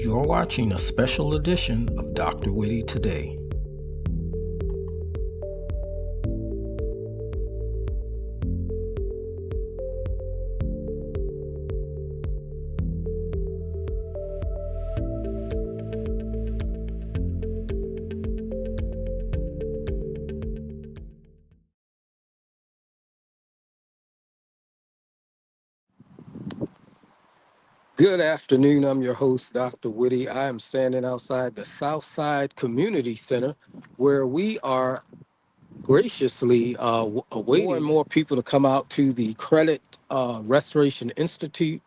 You're watching a special edition of DrWhitty Today. Good afternoon. I'm your host, Dr. Whitty. I am standing outside the Southside Community Center where we are graciously awaiting more and more people to come out to the Credit Restoration Institute.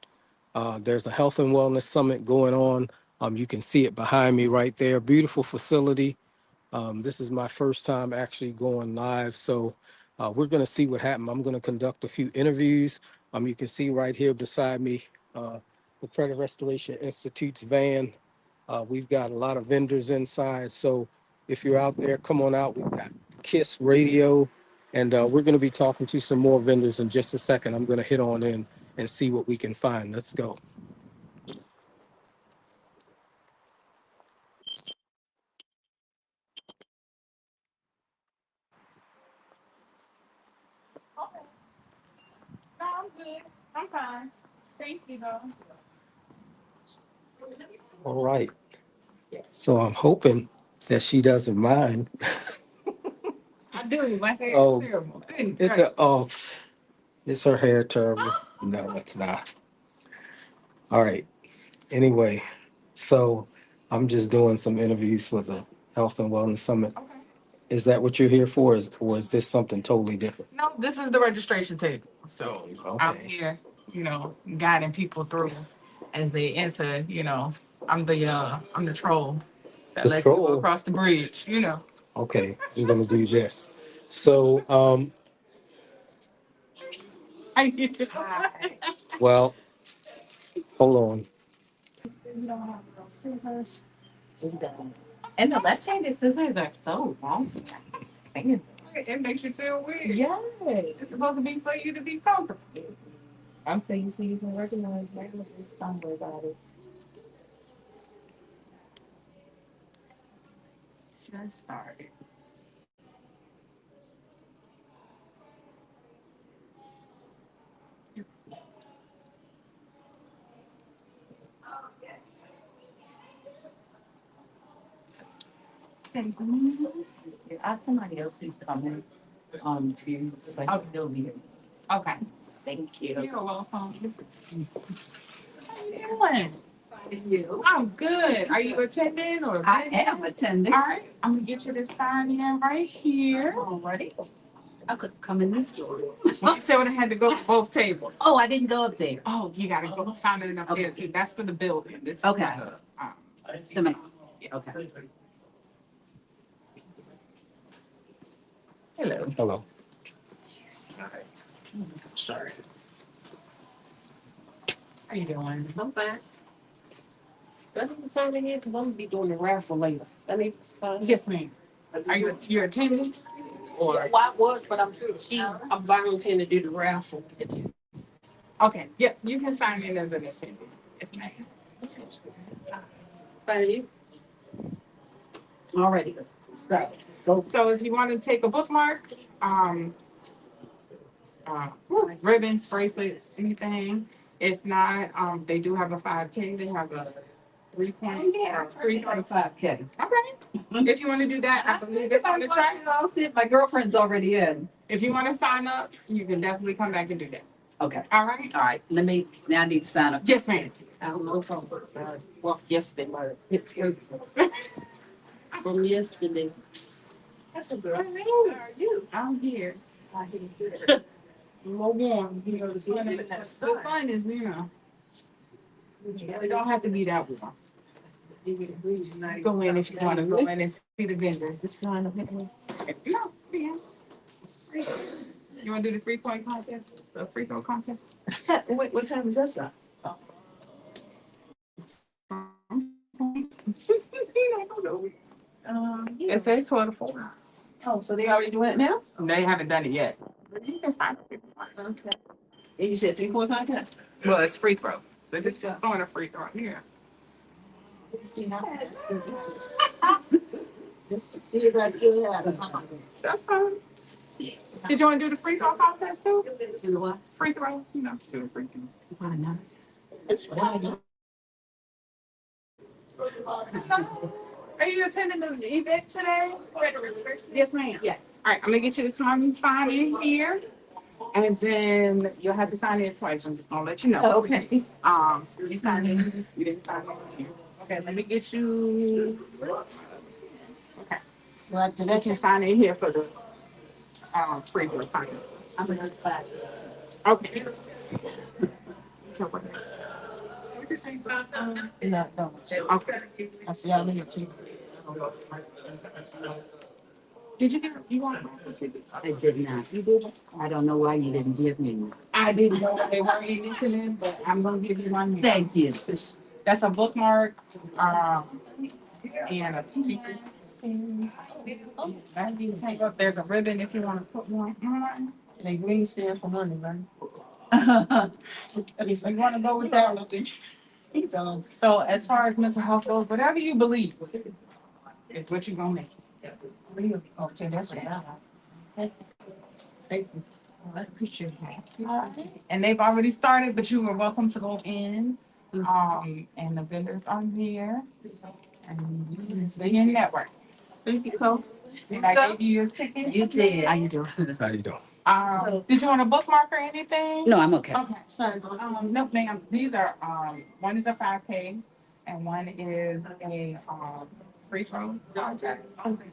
There's a health and wellness summit going on. You can see it behind me right there. Beautiful facility. This is my first time actually going live, so we're going to see what happens. I'm going to conduct a few interviews. You can see right here beside me the Credit Restoration Institute's van. We've got a lot of vendors inside, so if you're out there, come on out. We've got KISS Radio, and we're going to be talking to some more vendors in just a second. I'm going to hit on in and see what we can find. Let's go. No, I'm good. I'm fine. Thank you, though. All right. So I'm hoping that she doesn't mind. I do. My hair Oh, is terrible. is her hair terrible? No, it's not. All right. Anyway, so I'm just doing some interviews for the Health and Wellness Summit. Okay. Is that what you're here for, or is this something totally different? No, this is the registration table. So I'm Okay. here, guiding people through as they enter. I'm the troll that The lets you go troll? across the bridge. Okay, we're gonna do this. So, I get you. well, hold on. You don't have those scissors. We don't. And the left-handed scissors are so long. Dang. It makes you feel weird. Yes. It's supposed to be for you to be comfortable. I'm so used to using recognized language. Don't worry about it. Just started. Thank you. I have somebody else who's coming to, but okay. They'll be here. Okay. Thank you. You're welcome. How you doing? Fine, you? I'm good. Are you attending or? I am attending. All right. I'm gonna get you to sign in right here. Alrighty. I could come in this door. Well, you said I had to go to both tables. Oh, I didn't go up there. Oh, you gotta go sign in up there too. That's for the building. This is okay. For the, seminar. Yeah. Okay. Hello. Hello. All right. Sorry. How you doing? I'm fine. That doesn't sign in here because I'm gonna be doing the raffle later. That needs to sign. Yes, ma'am. Are you your attendance? Or Well, I was, but I'm volunteering to do the raffle. okay, yep, you can sign in as an attendant. Yes, ma'am. Thank you. Alrighty. So go. So if you want to take a bookmark, ribbons, bracelets, anything. If not, they do have a 5K. They have a 3.5K. Okay. If you want to do that, I believe it's on the track. I'll see if my girlfriend's already in. If you want to sign up, you can definitely come back and do that. Okay. All right. All right. Now I need to sign up. Yes, ma'am. I don't know if I'm walked yesterday. My hip hurt from yesterday. That's a good. How are you? I'm here. I hear good. More warm. The fun is, it don't have to be that warm. Go in if you want to go in and see the vendors. Just sign up. No, yeah. You want to do the 3-point contest? The free throw contest? What time is that start? It says 12 to 4. Oh, so they already doing it now? They haven't done it yet. You can sign up if you want. Okay. And you said 3-point contest? Well, it's free throw. So just throwing a free throw here. See how that's still happens. Just to see if I still have it. That's fine. Did you want to do the free throw contest too? Do what? Free throw, do the free throw. Why not? That's what I do. Are you attending the event today? Yes, ma'am. Yes. All right, I'm gonna get you to come and sign in here, and then you'll have to sign in twice. I'm just gonna let you know. Okay. You signed in. You didn't sign in here. Okay, let me get you. Okay, Well, did you I can just sign in here for the free throw contest. I'm gonna go back. Okay. So what? No, no. Okay. I see y'all here too. Did you get you want my ticket? I did not. You did? I don't know why you didn't give me one. I didn't know they were initialing, but I'm gonna give you one. Thank you. That's a bookmark, and a pen. As you take up, there's a ribbon if you want to put one on. They green stand for money, right? If you want to go with that, so as far as mental health goes, whatever you believe is what you're gonna make. Okay, that's what I like. Thank you. I appreciate that. And they've already started, but you are welcome to go in. And the vendors are here, and you can be in network. Thank you, Cole. Did I give you your ticket? You did. How you doing? How you doing? Did you want a bookmark or anything? No, I'm okay. Okay. Sorry. No, ma'am. These are one is a 5K and one is a free throw contest. Okay.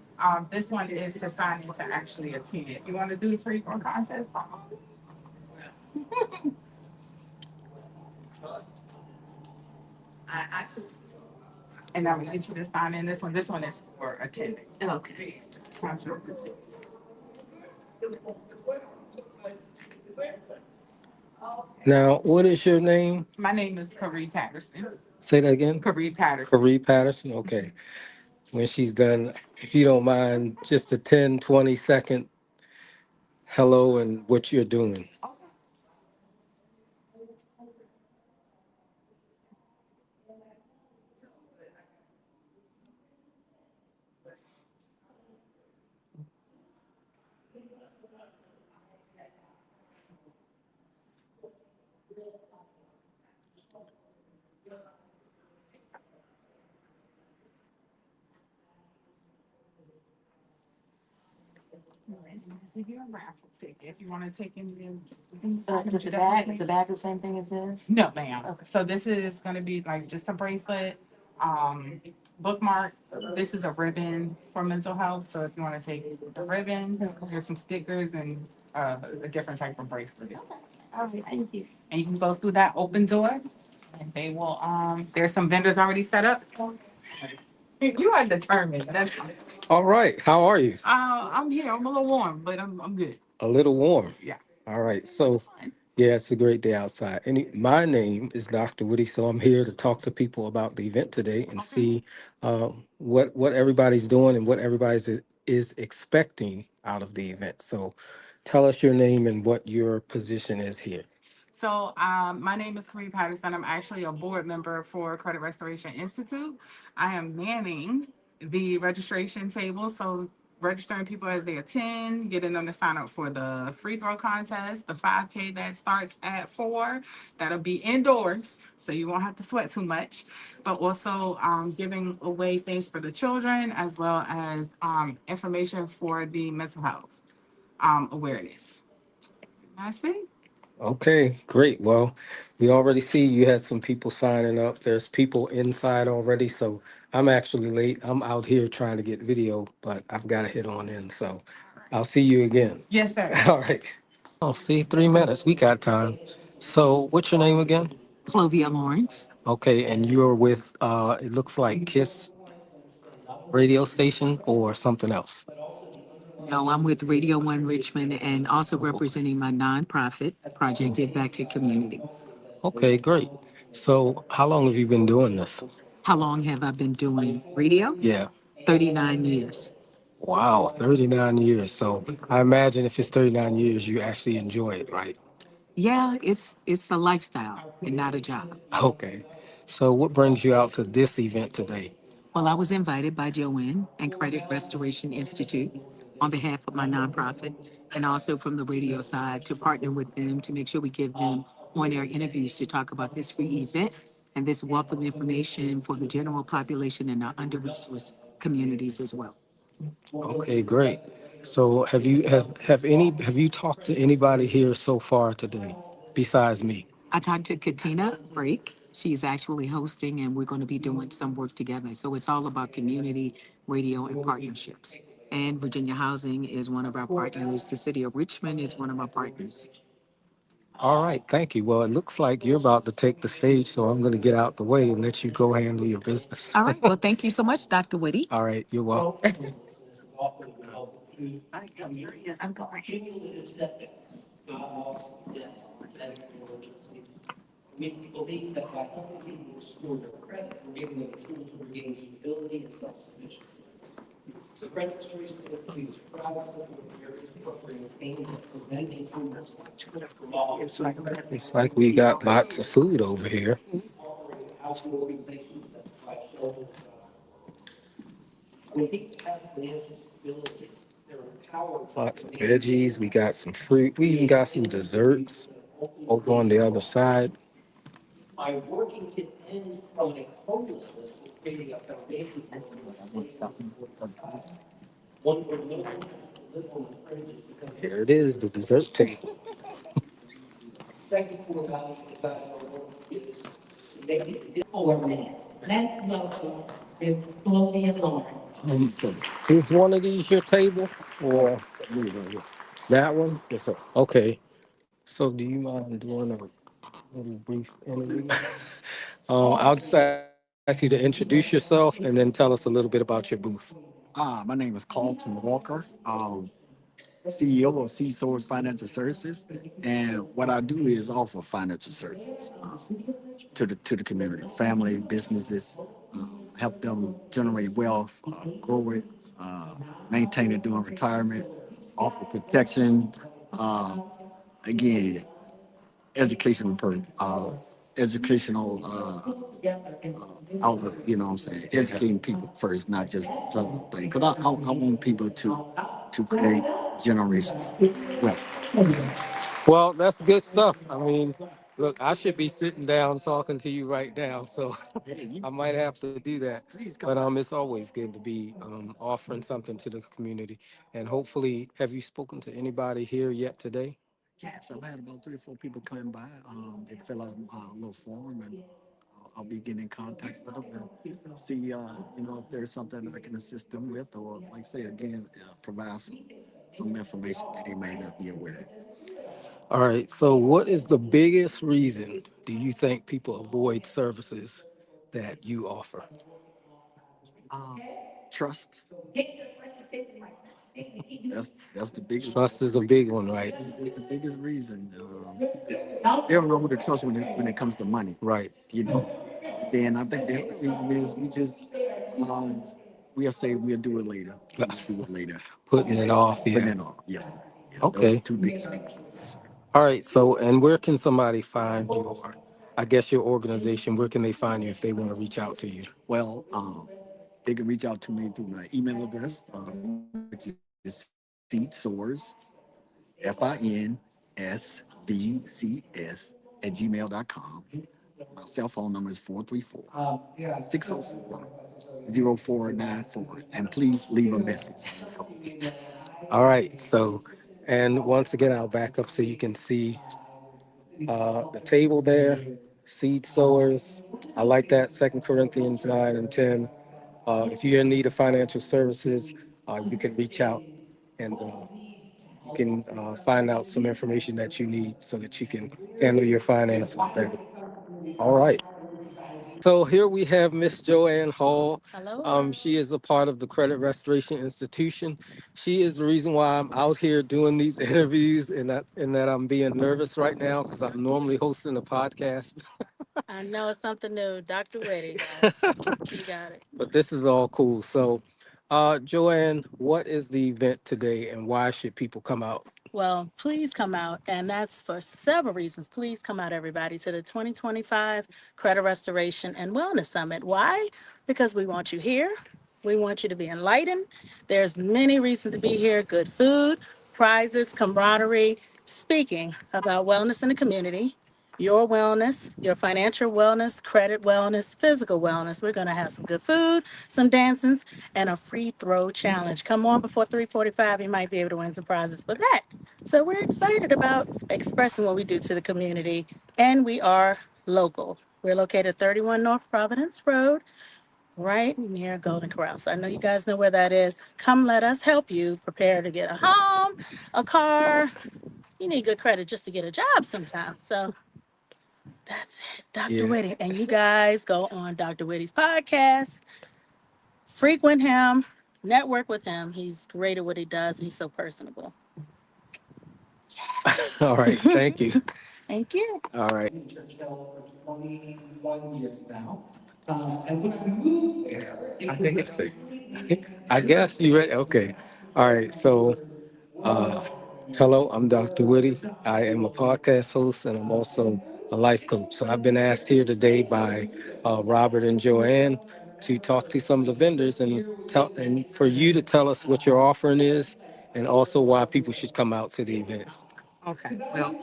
This one is to sign in to actually attend. If you want to do the free throw contest, I and I'm gonna get you to sign in this one. This one is for attending. okay. Now, what is your name? My name is Carrie Patterson. Say that again. Carrie Patterson. Carrie Patterson. Okay. When she's done, if you don't mind, just a 10, 20-second hello and what you're doing. Give you a raffle ticket if you want to take any. The bag the same thing as this? No, ma'am. Okay. So this is gonna be like just a bracelet, bookmark. This is a ribbon for mental health. So if you want to take the ribbon, there's some stickers and a different type of bracelet. All right, thank you. And you can go through that open door, and they will. There's some vendors already set up. You are determined. That's. All right. How are you? I'm here. I'm a little warm, but I'm good. A little warm. Yeah. All right. So, yeah, it's a great day outside. My name is Dr. Whitty, so I'm here to talk to people about the event today and see what everybody's doing and what is expecting out of the event. So, tell us your name and what your position is here. So, my name is Carrie Patterson. I'm actually a board member for Credit Restoration Institute. I am manning the registration table. So, registering people as they attend, getting them to sign up for the free throw contest, the 5K that starts at 4. That'll be indoors, so you won't have to sweat too much. But also giving away things for the children as well as information for the mental health awareness. That's it. Okay, great. Well, we already see you had some people signing up. There's people inside already. So I'm actually late. I'm out here trying to get video, but I've got to hit on in. So I'll see you again. Yes, sir. All right. I'll see 3 minutes. We got time. So what's your name again? Clovia Lawrence. Okay, and you're with it looks like KISS radio station or something else. No, I'm with Radio One Richmond and also representing my nonprofit project, Give Back to Community. Okay, great. So how long have you been doing this? How long have I been doing radio? Yeah. 39 years. Wow, 39 years. So I imagine if it's 39 years, you actually enjoy it, right? Yeah, it's a lifestyle and not a job. Okay. So, what brings you out to this event today? Well, I was invited by Joanne and Credit Restoration Institute on behalf of my nonprofit and also from the radio side to partner with them to make sure we give them on-air interviews to talk about this free event and this wealth of information for the general population and our under-resourced communities as well. Okay, great. So, have you talked to anybody here so far today besides me? I talked to Katina Brake. She's actually hosting, and we're going to be doing some work together. So it's all about community radio and partnerships. And Virginia Housing is one of our partners. The city of Richmond is one of our partners. All right, thank you. Well, it looks like you're about to take the stage, so I'm going to get out the way and let you go handle your business. All right. Well, thank you so much, Dr. Whitty. All right, you're welcome. I'm going. It's like we got lots of food over here. Lots of veggies. We got some fruit. We even got some desserts over on the other side. Here it is, the dessert table. Is one of these your table or that one? Yes, sir. Okay. So do you mind doing a little brief interview? I'll just ask you to introduce yourself and then tell us a little bit about your booth. My name is Carlton Walker, CEO of Sea Source Financial Services, and what I do is offer financial services to the community, family, businesses, help them generate wealth, grow it, maintain it during retirement, offer protection. Uh, Again, educational educational outlook, you know what I'm saying? Educating people first, not just some thing. Because I want people to create generations wealth. Well, that's good stuff. I mean, look, I should be sitting down talking to you right now, so I might have to do that. Please But come by. it's always good to be offering something to the community. And hopefully, have you spoken to anybody here yet today? Yes, I've had about 3 or 4 people come by. They fill out a little form, and I'll be getting in contact with them and see, if there's something that I can assist them with, or like I say again, provide some information that they may not be aware All right. So, what is the biggest reason do you think people avoid services that you offer? of. Trust. That's the biggest. Trust is a big one, right? Is the biggest reason. They don't know who to trust when it comes to money. Right. You know. Then I think the other reason is um, we'll say we'll do it later. We'll do it later. Putting it off, Putting yeah. it off. Yes, sir. Yeah, those are Okay. two biggest reasons. Yes, sir. All right. So, and where can somebody find your, I guess, your organization? Where can they find you if they want to reach out to you? Well, they can reach out to me through my email address, which is seedsource, FINSVCS@gmail.com. My cell phone number is 434-604-0494. And please leave a message. All right. So, and once again, I'll back up so you can see the table there, seed sowers. I like that. 2 Corinthians 9 and 10. If you're in need of financial services, you can reach out and you can find out some information that you need so that you can handle your finances better. All right. So here we have Miss Joanne Hall. Hello. She is a part of the Credit Restoration Institution. She is the reason why I'm out here doing these interviews and that I'm being nervous right now because I'm normally hosting a podcast. I know it's something new. Dr. Whitty, guys. You got it. But this is all cool. So, Joanne, what is the event today and why should people come out? Well, please come out, and that's for several reasons. Please come out, everybody, to the 2025 Credit Restoration and Wellness Summit. Why? Because we want you here. We want you to be enlightened. There's many reasons to be here: good food, prizes, camaraderie, speaking about wellness in the community, your wellness, your financial wellness, credit wellness, physical wellness. We're going to have some good food, some dancing, and a free throw challenge. Come on before 3:45. You might be able to win some prizes for that. So we're excited about expressing what we do to the community, and we are local. We're located 31 North Providence Road, right near Golden Corral. So I know you guys know where that is. Come let us help you prepare to get a home, a car. You need good credit just to get a job sometimes. So that's it, Dr. Yeah. Whitty. And you guys go on Dr. Whitty's podcast, frequent him, network with him. He's great at what he does. He's so personable. All right. Thank you. Thank you. All right. I think it's safe. I guess you ready. Okay. All right. So, uh, hello, I'm Dr. Whitty. I am a podcast host and I'm also a life coach. So I've been asked here today by Robert and Joanne to talk to some of the vendors and for you to tell us what your offering is and also why people should come out to the event. Okay, well,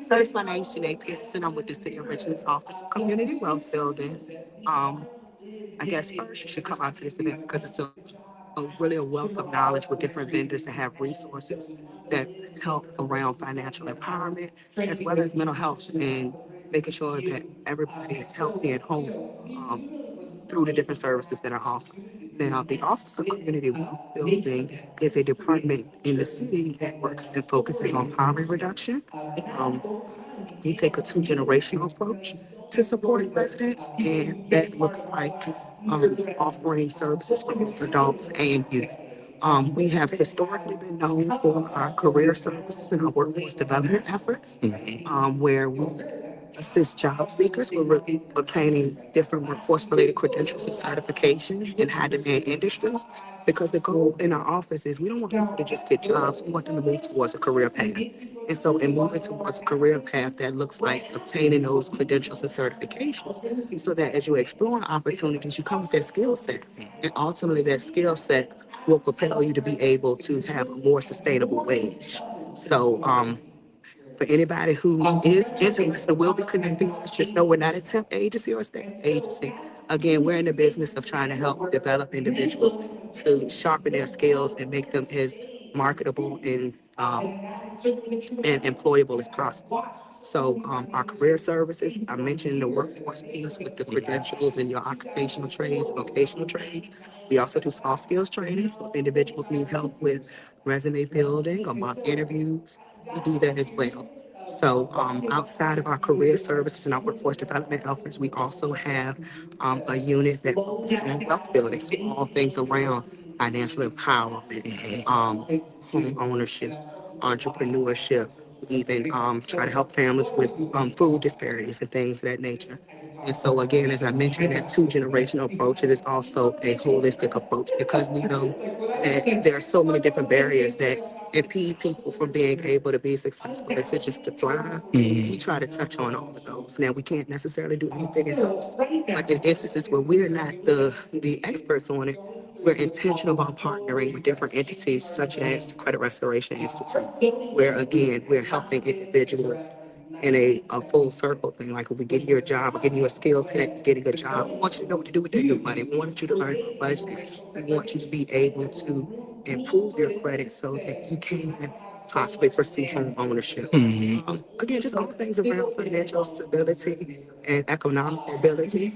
first, my name's Janae Pearson. I'm with the City of Richmond's Office of Community Wealth Building. Um, I guess first you should come out to this event because it's really a wealth of knowledge with different vendors that have resources that help around financial empowerment as well as mental health and making sure that everybody is healthy and whole through the different services that are offered. Now, the Office of Community Wealth Building is a department in the city that works and focuses on poverty reduction. Um, we take a two-generational approach to supporting residents, and that looks like offering services for both adults and youth. We have historically been known for our career services and our workforce development efforts, where we assist job seekers with obtaining different workforce-related credentials and certifications in high-demand industries. Because the goal in our office is we don't want people to just get jobs; we want them to move towards a career path. And so, in moving towards a career path, that looks like obtaining those credentials and certifications, so that as you explore opportunities, you come with that skill set, and ultimately, that skill set will propel you to be able to have a more sustainable wage. So, for anybody who is interested, will be connecting with us. Just know we're not a temp agency or a staff agency. Again, we're in the business of trying to help develop individuals to sharpen their skills and make them as marketable and employable as possible. So our career services, I mentioned the workforce piece with the credentials and your occupational trades and vocational trades. We also do soft skills training. So if individuals need help with resume building or mock interviews, we do that as well. So outside of our career services and our workforce development efforts, we also have a unit that focuses on wealth building. So all things around financial empowerment, home ownership, entrepreneurship, even try to help families with food disparities and things of that nature. And so, again, as I mentioned, that two-generational approach, it is also a holistic approach because we know that there are so many different barriers that impede people from being able to be successful and to just to thrive. We try to touch on all of those. Now, we can't necessarily do everything in-house, but in instances where we're not the experts on it, we're intentional about partnering with different entities such as the Credit Restoration Institute, where again, we're helping individuals in a full circle thing. Like if we get you a job, we're getting you a skill set, getting a job, we want you to know what to do with that new money. We want you to earn your budget. We want you to be able to improve your credit so that you can possibly pursue home ownership. Again, just all things around financial stability and economic mobility.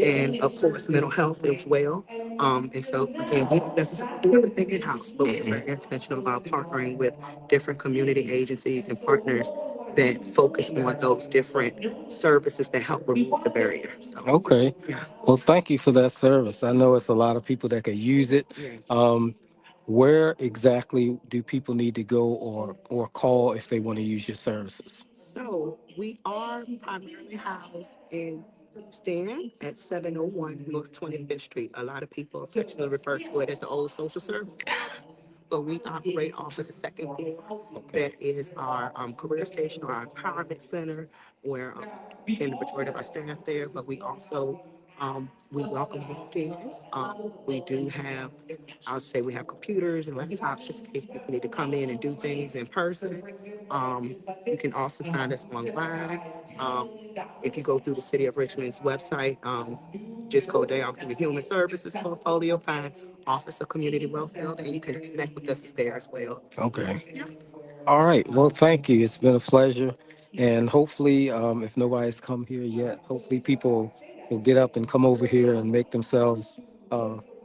And of course, mental health as well. And so, again, we don't necessarily do everything in house, but we're very intentional about partnering with different community agencies and partners that focus on those different services that help remove the barrier. So, Okay. yes. Well, thank you for that service. I know it's a lot of people that could use it. Yes. Where exactly do people need to go or call if they want to use your services? So we are primarily housed in East End at 701 North 25th Street. A lot of people affectionately refer to it as the old social services building, but we operate off of the second floor. Okay. That is our career station or our empowerment center, where again, the majority of our staff there, but we also we welcome walk-ins. We do have, I would say, we have computers and laptops just in case people need to come in and do things in person. You can also find us online. If you go through the City of Richmond's website, just go down to the Human Services portfolio, find Office of Community Wealth Building, and you can connect with us there as well. Okay. Yeah. All right. Well, thank you. It's been a pleasure. And hopefully, if nobody's come here yet, hopefully people will get up and come over here and make themselves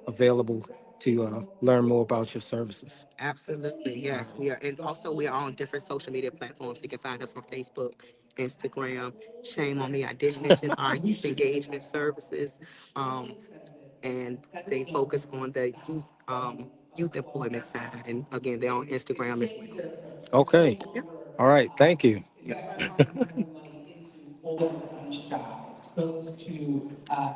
available to learn more about your services. Absolutely, yes. We are, and also we are on different social media platforms. You can find us on Facebook, Instagram. Shame on me, I did mention our youth engagement services, and they focus on the youth employment side. And again, they're on Instagram as well. Okay. Yeah. All right. Thank you. Gunshots, exposed to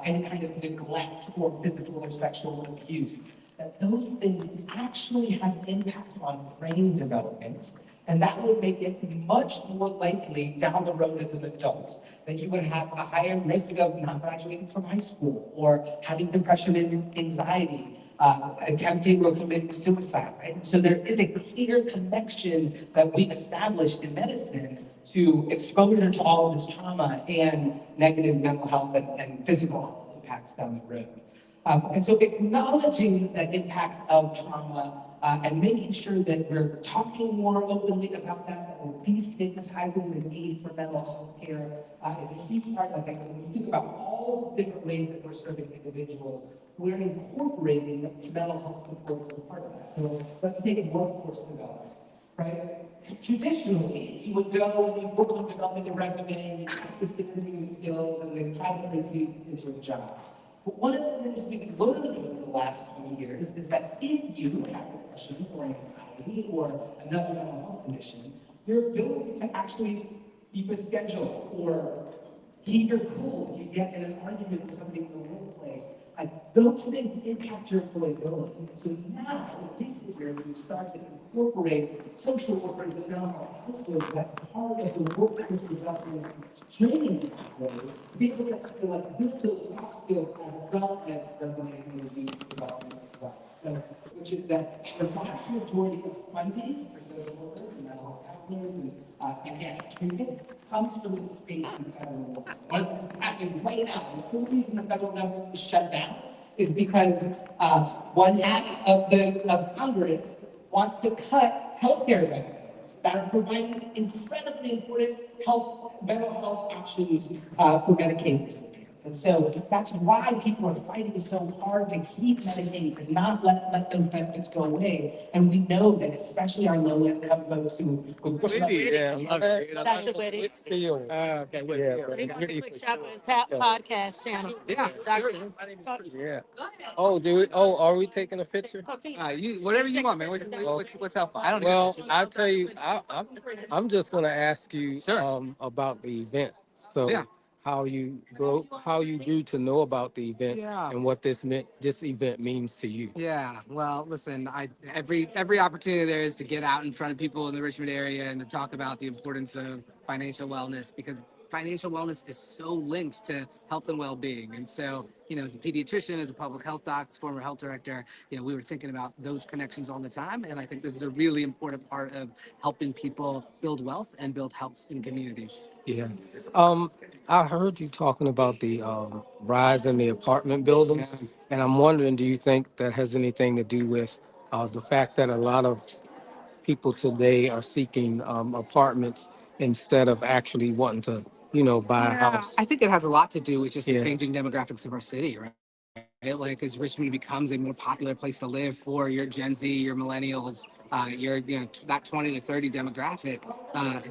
any kind of neglect or physical or sexual abuse, that those things actually have impacts on brain development. And that would make it much more likely down the road as an adult that you would have a higher risk of not graduating from high school or having depression and anxiety, attempting or committing suicide, right? So there is a clear connection that we've established in medicine to exposure to all of this trauma and negative mental health and physical health impacts down the road. And so acknowledging the impacts of trauma and making sure that we're talking more openly about that we're destigmatizing the need for mental health care is a huge part. Like when you think about all the different ways that we're serving individuals, we're incorporating mental health support as a part of that. So let's take workforce development, right? Traditionally, you would go and you work on developing a resume, you practice interviewing skills, and then try to place you into a job. But one of the things we've learned over the last 20 years is that if you have depression or anxiety or another mental health condition, your ability to actually keep a schedule or keep your cool if you get in an argument with somebody in the workplace, like those things impact your employability. So now, in recent years, we've started to incorporate social workers and mental health skills as part of the workforce development training pathway to be able to like build those soft skills as well as resume interview development as well. So, which is that the vast majority of funding for social workers and mental health counselors and psychiatric treatment comes from the state and federal level. One of the things that's happening right now, the whole reason the federal government was shut down is because one half of Congress wants to cut healthcare benefits that are providing incredibly important mental health options for Medicaid recipients. And so that's why people are fighting so hard to keep Medicaid, to not let those benefits go away. And we know that especially our low-income folks who Yeah, I love it. Dr. Whitty. Feel. okay, wait, Yeah, yeah. but Make a Whitty quick for shot for sure. his So, podcast channel. Yeah, Dr. yeah. Oh, do we? Oh, are we taking a picture? whatever you want, man. What's helpful? I don't Well, I'll tell you. I'm just going to ask you Sure. about the event. So, Yeah. how you grew to know about the event, Yeah. and what this event means to you. Yeah, well, listen, every opportunity there is to get out in front of people in the Richmond area and to talk about the importance of financial wellness, because financial wellness is so linked to health and well-being. And so, as a pediatrician, as a public health doc, former health director, we were thinking about those connections all the time. And I think this is a really important part of helping people build wealth and build health in communities. Yeah. Um, I heard you talking about the rise in the apartment buildings, and I'm wondering, do you think that has anything to do with the fact that a lot of people today are seeking apartments instead of actually wanting to, buy a house? I think it has a lot to do with just the Yeah. changing demographics of our city, right? Like as Richmond becomes a more popular place to live for your Gen Z, your millennials, that 20 to 30 demographic,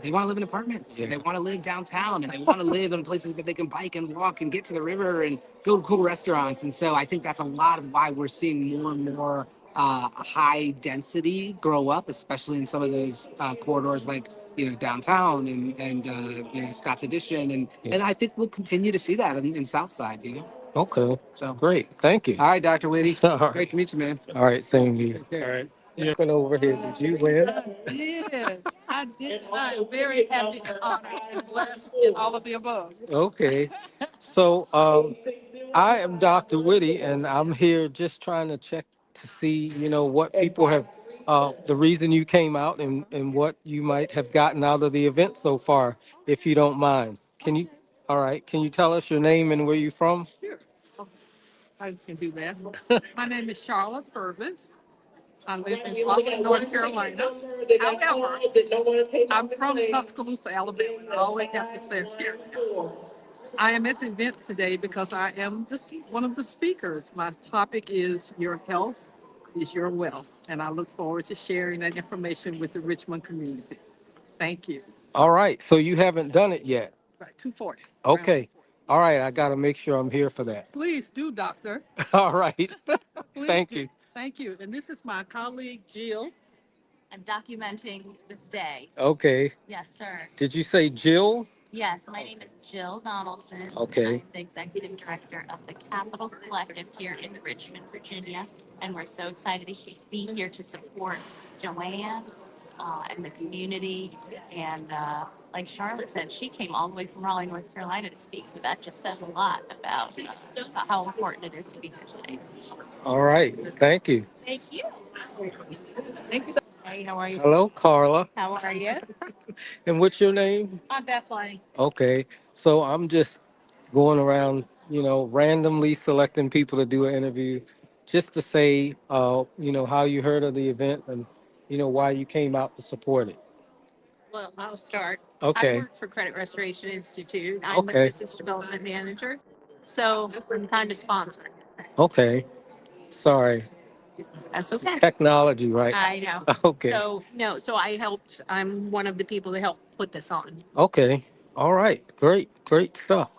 they want to live in apartments. Yeah. They want to live downtown, and they want to live in places that they can bike and walk and get to the river and go to cool restaurants. And so I think that's a lot of why we're seeing more and more high density grow up, especially in some of those corridors like downtown and Scott's Addition, and I think we'll continue to see that in Southside. Okay. So Great. Thank you. all right, Dr. Whitty. All right. Great to meet you, man. All right. Same here. Take care. All right. You're looking over here. Did you win? Yes, I did. I am very happy and honored and blessed and all of the above. Okay. So, I am Dr. Whitty, and I'm here just trying to check to see, what people have, the reason you came out and what you might have gotten out of the event so far, if you don't mind. All right, can you tell us your name and where you're from? Sure, I can do that. My name is Charlotte Purvis. I live in Raleigh, North Carolina. However, I'm from Tuscaloosa, Alabama. I always have to say it here. I am at the event today because I am one of the speakers. My topic is Your Health is Your Wealth, and I look forward to sharing that information with the Richmond community. Thank you. All right, so you haven't done it yet. Right, 240. Okay. All right, I got to make sure I'm here for that. Please do, doctor. All right. Please Thank do. you. Thank you. And this is my colleague, Jill. I'm documenting this day. Okay. Yes, sir. Did you say Jill? Yes, my name is Jill Donaldson. Okay. I'm the executive director of the Capital Collective here in Richmond, Virginia. And we're so excited to be here to support Joanne and the community. And like Charlotte said, she came all the way from Raleigh, North Carolina to speak. So that just says a lot about how important it is to be here today. All right. Thank you. Thank you. Thank you. Hey, how are you? Hello, Carla. How are you? And what's your name? I'm Beth Lang. Okay. So I'm just going around, randomly selecting people to do an interview just to say, how you heard of the event and, why you came out to support it. Well, I'll start. I Okay. work for Credit Restoration Institute. I'm the Okay. business development manager. So I'm kind of sponsored. Okay. Sorry. That's okay. Technology, right? I know. Okay. So, no, so I'm one of the people that helped put this on. Okay. All right. Great. Great stuff.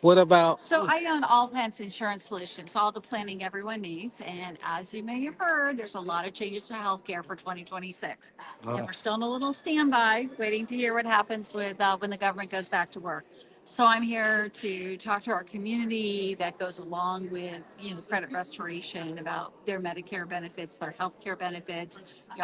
What about? So I own All Plans Insurance Solutions, all the planning everyone needs. And as you may have heard, there's a lot of changes to healthcare for 2026. And we're still in a little standby, waiting to hear what happens with when the government goes back to work. So I'm here to talk to our community that goes along with, credit restoration about their Medicare benefits, their healthcare benefits,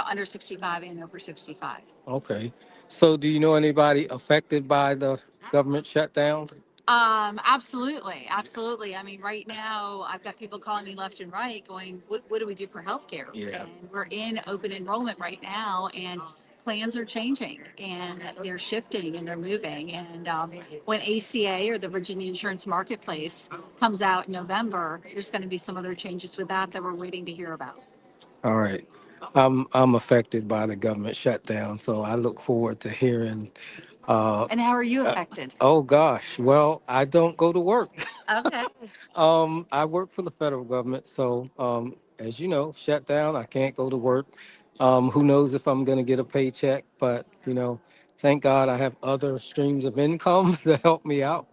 under 65 and over 65. Okay. So do you know anybody affected by the government shutdown? Absolutely, absolutely. I mean, right now, I've got people calling me left and right going, what do we do for healthcare? Yeah. And we're in open enrollment right now, and plans are changing and they're shifting and they're moving. And when ACA, or the Virginia Insurance Marketplace, comes out in November, there's going to be some other changes with that we're waiting to hear about. All right. I'm affected by the government shutdown, so I look forward to hearing. And how are you affected? Oh gosh. Well, I don't go to work. Okay. I work for the federal government, so as you know, shut down. I can't go to work. Who knows if I'm going to get a paycheck? But thank God I have other streams of income to help me out.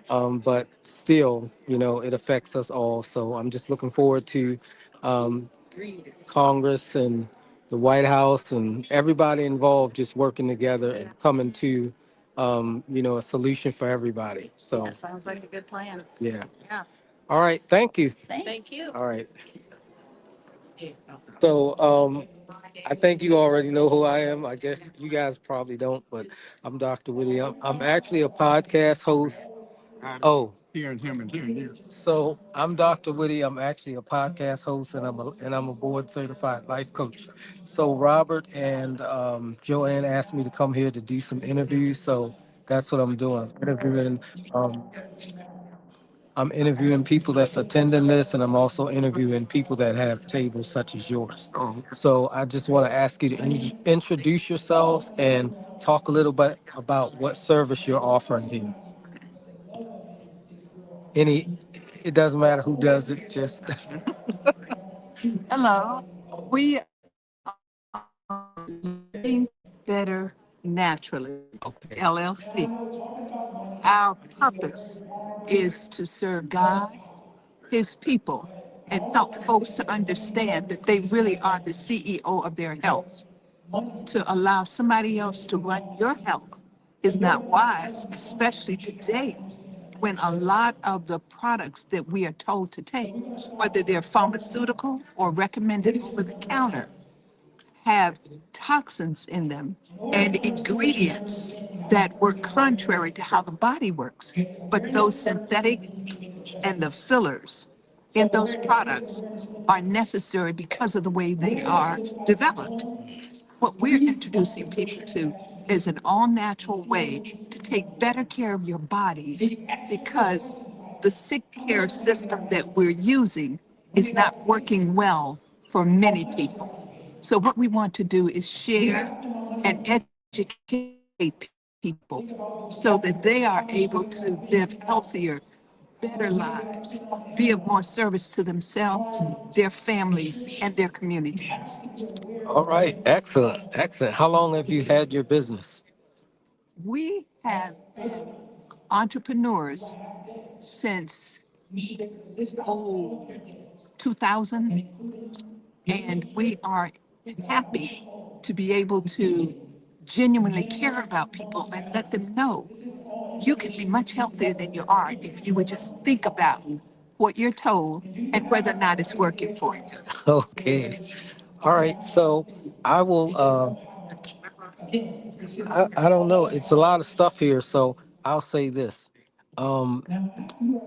But still, it affects us all. So I'm just looking forward to um, Congress and the White House and everybody involved just working together and coming to a solution for everybody. So That sounds like a good plan. yeah. Yeah. All right. Thank you. Thank you. All right. So I think you already know who I am. I guess you guys probably don't, but I'm Dr. Whitty. I'm actually a podcast host. Oh, Hearing him and hearing you. so I'm Dr. Whitty. I'm actually a podcast host, and I'm a board certified life coach. So Robert and Joanne asked me to come here to do some interviews, so that's what I'm doing. Um, I'm interviewing people that's attending this, and I'm also interviewing people that have tables such as yours. So I just want to ask you to introduce yourselves and talk a little bit about what service you're offering here. It doesn't matter who does it, just. Hello, we are Living Better Naturally, Okay. LLC. Our purpose is to serve God, His people, and help folks to understand that they really are the CEO of their health. To allow somebody else to run your health is not wise, especially today when a lot of the products that we are told to take, whether they're pharmaceutical or recommended over the counter, have toxins in them and ingredients that work contrary to how the body works. But those synthetic and the fillers in those products are necessary because of the way they are developed. What we're introducing people to is an all natural way to take better care of your bodies because the sick care system that we're using is not working well for many people. So, what we want to do is share and educate people so that they are able to live healthier, better lives, be of more service to themselves, their families, and their communities. All right, excellent, excellent. How long have you had your business? We have been entrepreneurs since, oh, 2000, and we are happy to be able to genuinely care about people and let them know you can be much healthier than you are if you would just think about what you're told and whether or not it's working for you. Okay. All right. So I will I don't know. It's a lot of stuff here, so I'll say this. Um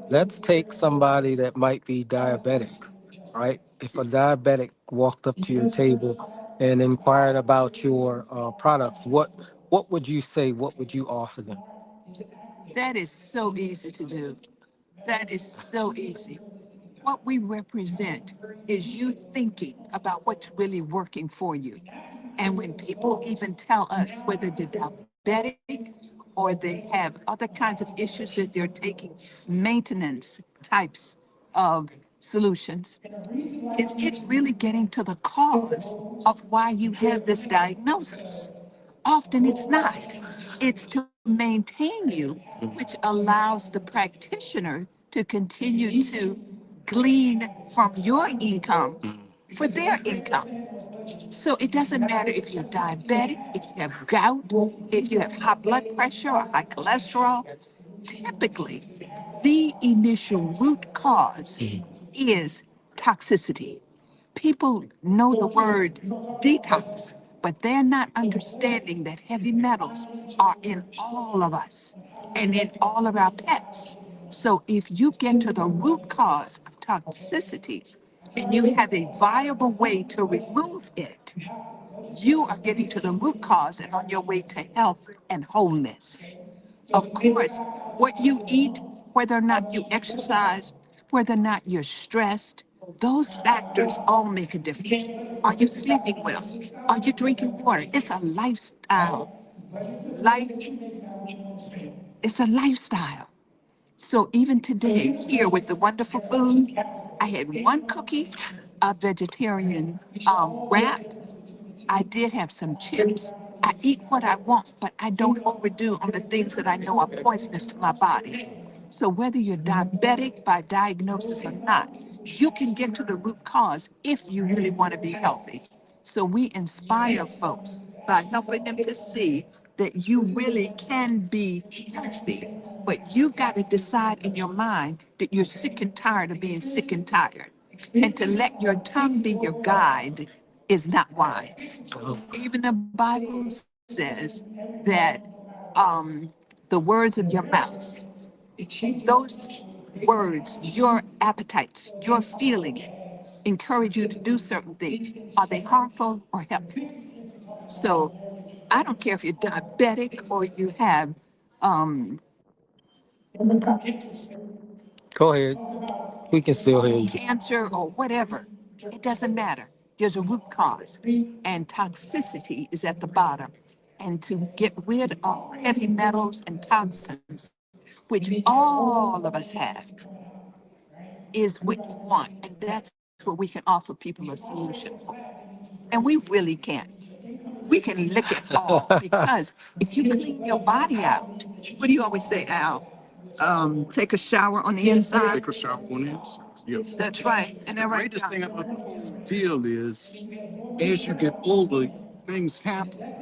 let's take somebody that might be diabetic, right? If a diabetic walked up to your table and inquired about your products, what would you say? What would you offer them? That is so easy to do. That is so easy. What we represent is you thinking about what's really working for you. And when people even tell us whether they're diabetic or they have other kinds of issues that they're taking maintenance types of solutions, is it really getting to the cause of why you have this diagnosis? Often it's not. It's to maintain you, which allows the practitioner to continue to glean from your income for their income. So it doesn't matter if you're diabetic, if you have gout, if you have high blood pressure or high cholesterol. Typically, the initial root cause is toxicity. People know the word detox, but they're not understanding that heavy metals are in all of us and in all of our pets. So if you get to the root cause of toxicity and you have a viable way to remove it, you are getting to the root cause and on your way to health and wholeness. Of course, what you eat, whether or not you exercise, whether or not you're stressed, those factors all make a difference. Are you sleeping well? Are you drinking water? It's a lifestyle. Life, it's a lifestyle. So even today, here with the wonderful food, I had one cookie, a vegetarian wrap. I did have some chips. I eat what I want, but I don't overdo on the things that I know are poisonous to my body. So whether you're diabetic by diagnosis or not, you can get to the root cause if you really want to be healthy. So we inspire folks by helping them to see that you really can be healthy, but you've got to decide in your mind that you're sick and tired of being sick and tired. And to let your tongue be your guide is not wise. Even the Bible says that the words of your mouth, those words, your appetites, your feelings encourage you to do certain things. Are they harmful or helpful? So I don't care if you're diabetic or you have um, Go ahead. We can still hear you. cancer or whatever. It doesn't matter. There's a root cause, and toxicity is at the bottom. And to get rid of heavy metals and toxins, which all of us have, is what you want. And that's what we can offer people a solution for. And we really can. We can lick it off because if you clean your body out, what do you always say, Al? Take a shower on the inside. Take a shower on the inside. Yes. That's right. And The that right, greatest John? thing about the whole deal is, as you get older, things happen.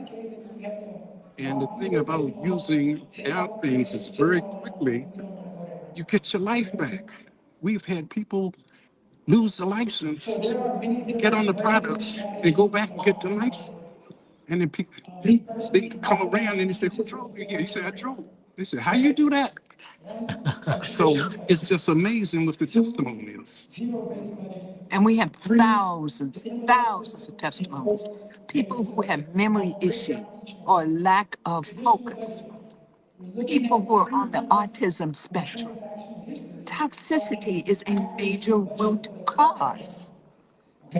And the thing about using our things is very quickly you get your life back. We've had people lose the license, get on the products, and go back and get the license. And then people, they come around and they say, "Who drove you here?" He said, "I drove." They said, "How you do that?" So it's just amazing with the testimonials. And we have thousands, thousands of testimonies. People who have memory issue or lack of focus. People who are on the autism spectrum. Toxicity is a major root cause.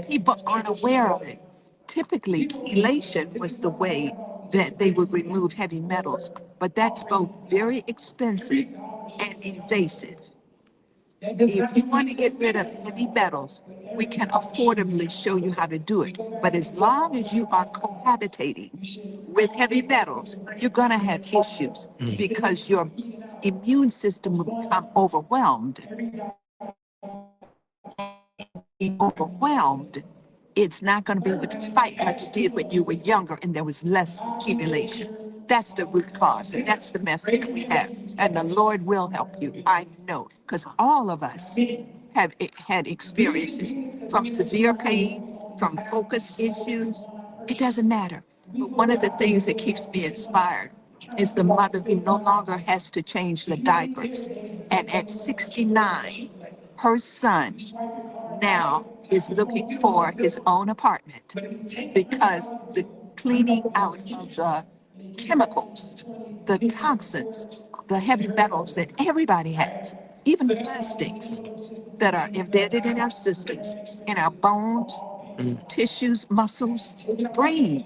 People aren't aware of it. Typically, chelation was the way that they would remove heavy metals, but that's both very expensive and invasive. If you want to get rid of heavy metals, we can affordably show you how to do it. But as long as you are cohabitating with heavy metals, you're going to have issues because your immune system will become overwhelmed. Overwhelmed, it's not going to be able to fight like it did when you were younger and there was less accumulation. That's the root cause, and that's the message that we have. And the Lord will help you. I know, because all of us have had experiences from severe pain, from focus issues. It doesn't matter. But one of the things that keeps me inspired is the mother who no longer has to change the diapers. And at 69, her son now is looking for his own apartment because the cleaning out of the chemicals, the toxins, the heavy metals that everybody has, even plastics that are embedded in our systems, in our bones, tissues, muscles, brain.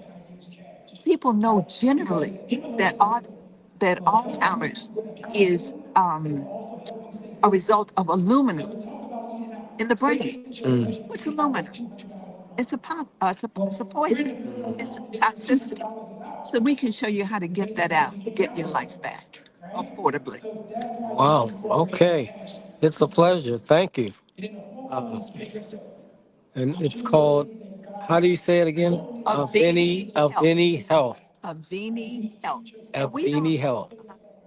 People know generally that that Alzheimer's is a result of aluminum in the brain. What's aluminum? It's it's a poison. It's a toxicity. So we can show you how to get that out, get your life back affordably. Wow. Okay. It's a pleasure. Thank you. Uh, and it's called, how do you say it again? Avini Health. Avini Health. Avini Health. Avini Health.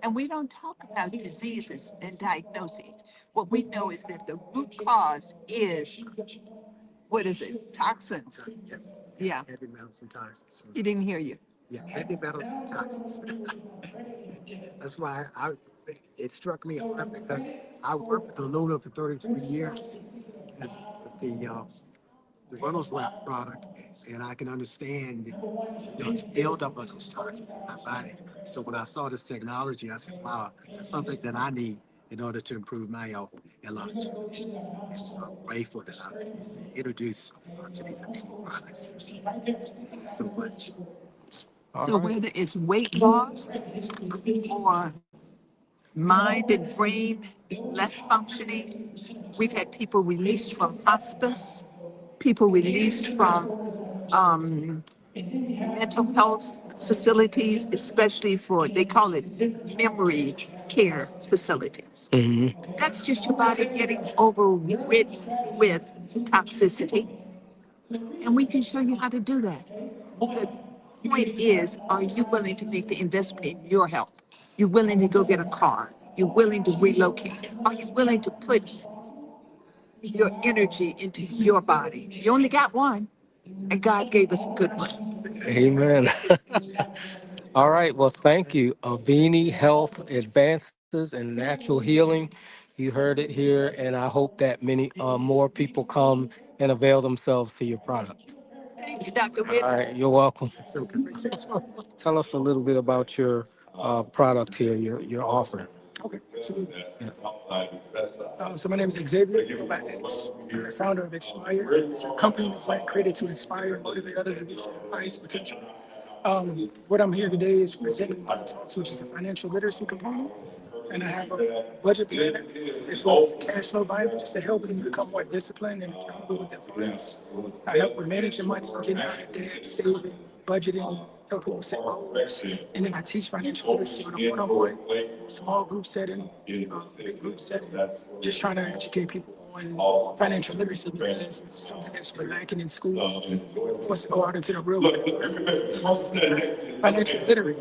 And we don't talk about diseases and diagnoses. What we know is that the root cause is, what is it? Toxins. Yeah. Heavy metals and toxins. He didn't hear you. Yeah, heavy metals and toxins. That's why it struck me hard because I worked with the Luna for 33 years with the Reynolds Wrap product, and I can understand the buildup of those toxins in my body. So when I saw this technology, I said, wow, that's something that I need in order to improve my health and longevity. And so I'm grateful that I'm introduced to these amazing products. Thank you so much. So whether it's weight loss or mind and brain less functioning, we've had people released from hospice, people released from mental health facilities, especially for, they call it memory care facilities. That's just your body getting overridden with toxicity. And we can show you how to do that. The point is, are you willing to make the investment in your health? You're willing to go get a car. You're willing to relocate. Are you willing to put your energy into your body? You only got one, and God gave us a good one. Amen. All right. Well, thank you. Avini Health Advances in Natural Healing. You heard it here, and I hope that many more people come and avail themselves to your product. Thank you, Dr. All Whitty. right. You're welcome. Tell us a little bit about your product here, your offering. Okay, absolutely. Yeah. So my name is Xavier Latinx. I'm the founder of Expire. It's a company that created to inspire and motivate others to reach their highest potential. What I'm here today is presenting Money Talks, which is a financial literacy component. And I have a budget planner as well as a cash flow binder just to help them become more disciplined and accountable with their funds. I help with managing money, getting out of debt, saving, budgeting, help people set goals. And then I teach financial literacy on a one-on-one, small group setting, big group setting, just trying to educate people on financial literacy because it's something that's been lacking in school. We're forced to go out into the real world, financial literate.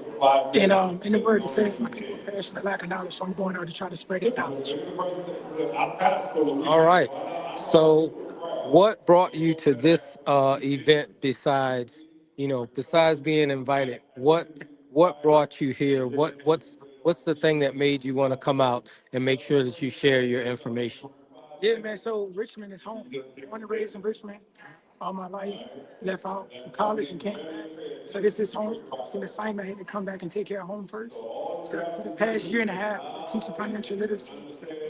And in the word, it says, my people perish for lack of knowledge, so I'm going out to try to spread that knowledge. All right. So, what brought you to this event besides, besides being invited? What brought you here? What's the thing that made you want to come out and make sure that you share your information? Yeah, man. So Richmond is home. Born and raised in Richmond all my life. Left out from college and came back. So this is home. It's an assignment. I had to come back and take care of home first. So for the past year and a half, I've been teaching financial literacy,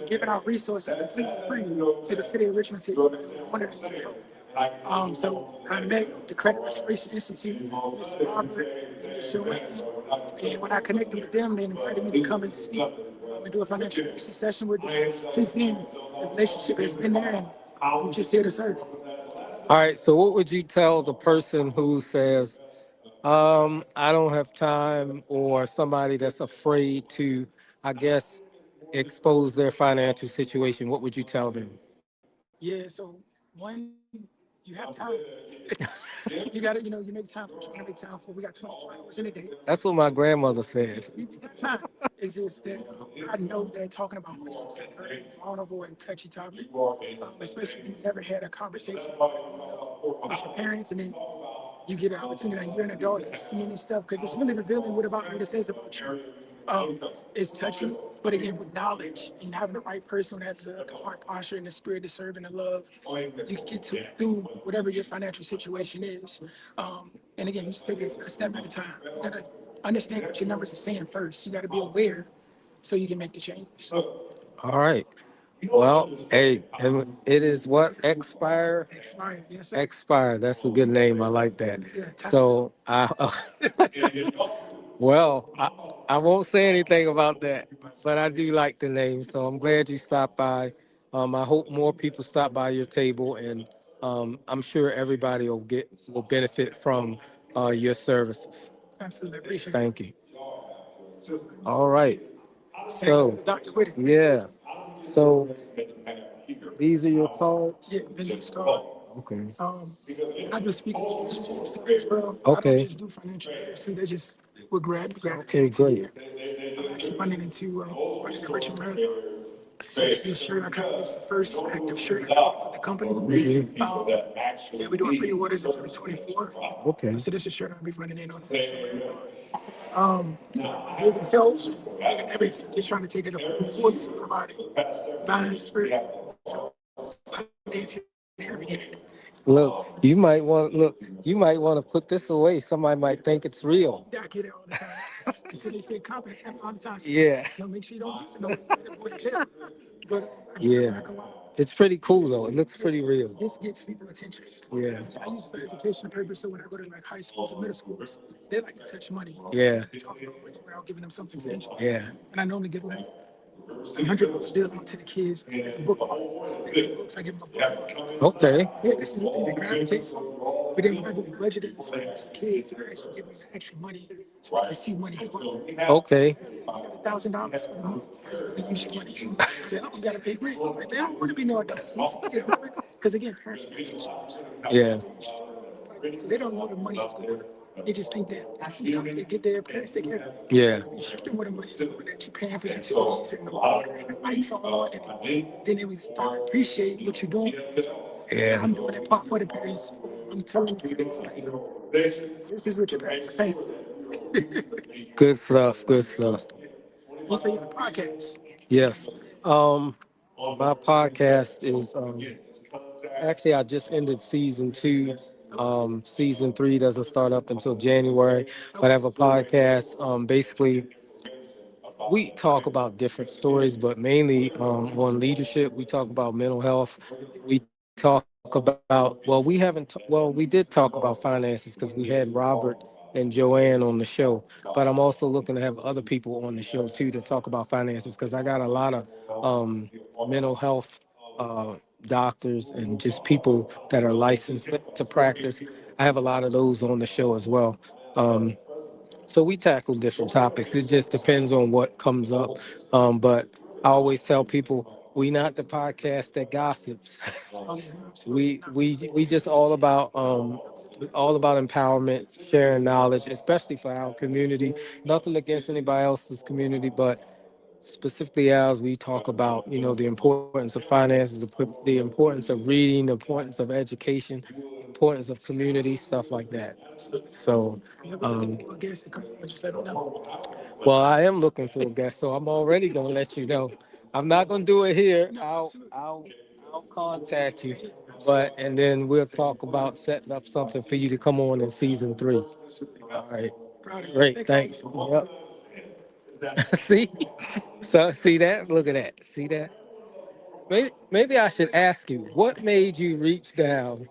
giving out resources completely free to the city of Richmond to anybody who wanted to need help. So I met the Credit Restoration Institute, Mr. Robert and Ms. Joanne, and when I connected with them, they invited me to come and speak and do a financial literacy session with them. Since then, the relationship has been there, and I'm just here to serve. All right. So, what would you tell the person who says, I don't have time, or somebody that's afraid to, I guess, expose their financial situation? What would you tell them? Yeah, so one, you have time. You gotta, you make time for what you want to make time for. We got 24 hours in a day. That's what my grandmother said. You got time. It's just that I know that talking about money is a very vulnerable and touchy topic, especially if you've never had a conversation with your parents, and then you get an opportunity, like you're an adult, and seeing this stuff, because it's really revealing what it says about you. It's touching, but again, with knowledge and having the right person who has the heart posture and the spirit to serve and to love, you can get through whatever your financial situation is. And again, you just take it a step at a time. You gotta understand what your numbers are saying first. You gotta be aware so you can make the change. All right. Well, hey, and it is what? Expire? Expired, yes, sir. Expire. That's a good name. I like that. Yeah, time. So, well, I won't say anything about that, but I do like the name. So I'm glad you stopped by. I hope more people stop by your table, and I'm sure everybody will benefit from your services. Absolutely appreciate it. Thank you. All right. Thank you, So, Dr. Whitty. yeah. So these are your cards. Yeah, business card. Okay. I do speaking engagements and stuff as well. I don't Okay. just do financial literacy. They just would gravitate Okay, to great. here. I'm actually running the Richmond Marathon. So this shirt I got, this is the first active shirt I got for the company. Yeah, we're doing pre-orders until the 24th. Okay. So this is a shirt I'll be running in on the Richmond Marathon. Moving health, moving everything, just trying to take it to fullness of my body, mind, spirit. So finance is everything. You might want to put this away. Somebody might think it's real. I get it all the time. Until they say confidence all the time. So, Yeah. make sure you don't listen to it. But I get Yeah. back a lot. It's pretty cool though. It looks pretty real. This gets people attention. Yeah. I use it for education purpose. So when I go to like high schools and middle schools, they like to touch money. Yeah. Talk about money without giving them something to enjoy. Yeah. And I normally give like $100 bill out to the kids. Book so they get books. I give them a book. Okay. Yeah, this is the thing that gravitates. But then when I do the budgeting assignments for kids, I actually give them the extra money so I can see money grow. Okay. You got $1,000 for the month. How you gonna use your money? Then you gotta pay rent. Like, man, I don't want to be no adult. Because again, parents are teachers. Yeah. Because they don't know the money is going. They just think that they get their parents take care of it. Yeah. You show them where the money is going, that you're paying for the utilities and the water and the lights on, and then they will start to appreciate what you're doing. So Yeah. I'm doing that part for the parents. I'm telling you things like, this is what your parents are paying. Good stuff. Good stuff. You say you have a podcast. Yes. My podcast is actually I just ended season 2. Season 3 doesn't start up until January. But I have a podcast. Basically, we talk about different stories, but mainly on leadership. We talk about mental health. We talk about we did talk about finances because we had Robert and Joanne on the show. But I'm also looking to have other people on the show too to talk about finances because I got a lot of mental health doctors and just people that are licensed to practice. I have a lot of those on the show as well. So we tackle different topics. It just depends on what comes up. But I always tell people we not the podcast that gossips. We just all about empowerment, sharing knowledge, especially for our community. Nothing against anybody else's community, but specifically ours, we talk about, the importance of finances, the importance of reading, the importance of education, the importance of community, stuff like that. So, um, Guess the company just let me know. well, I am looking for a guest, so I'm already gonna let you know. I'm not gonna do it here. I'll contact you, but and then we'll talk about setting up something for you to come on in season 3. All right, Proud of you. great, thanks. Yep. See, so see that? Look at that. See that? Maybe I should ask you, what made you reach down?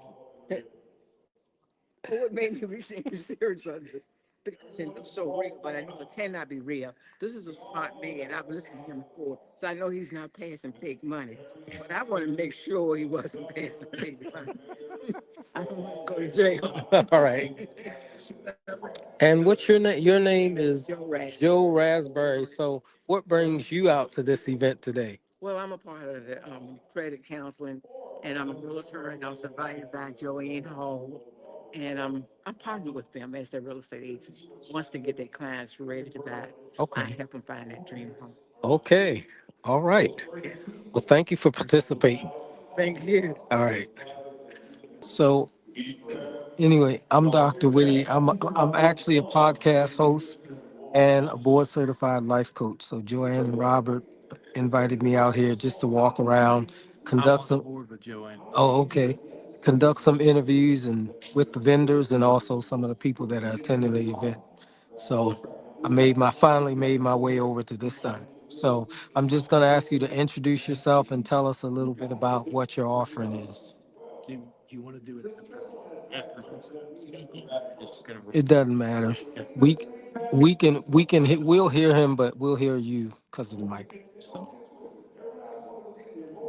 What made me reach in research on it? Because it looks so real, but I know it cannot be real. This is a smart man. I've listened to him before, so I know he's not paying some fake money. But I want to make sure he wasn't paying some fake money. I don't want to go to jail. All right. And what's your name? Your name is Joe Rash. Joe Raspberry. So, what brings you out to this event today? Well, I'm a part of the credit counseling, and I'm a realtor, and I was invited by Joanne Hall, and I'm partnered with them as their real estate agent. Once they get their clients ready to buy, I Okay. help them find that dream home. Okay. All right. Well, thank you for participating. Thank you. All right. So, anyway, I'm Dr. Whitty. I'm actually a podcast host and a board certified life coach. So Joanne and Robert invited me out here just to walk around, conduct some. Board with Joanne. Oh, okay. Conduct some interviews and with the vendors and also some of the people that are attending the event. So finally made my way over to this side. So I'm just gonna ask you to introduce yourself and tell us a little bit about what your offering is. Do you want to do it after he's speaking? Just gonna. It doesn't matter. We we'll hear him, but we'll hear you because of the mic. So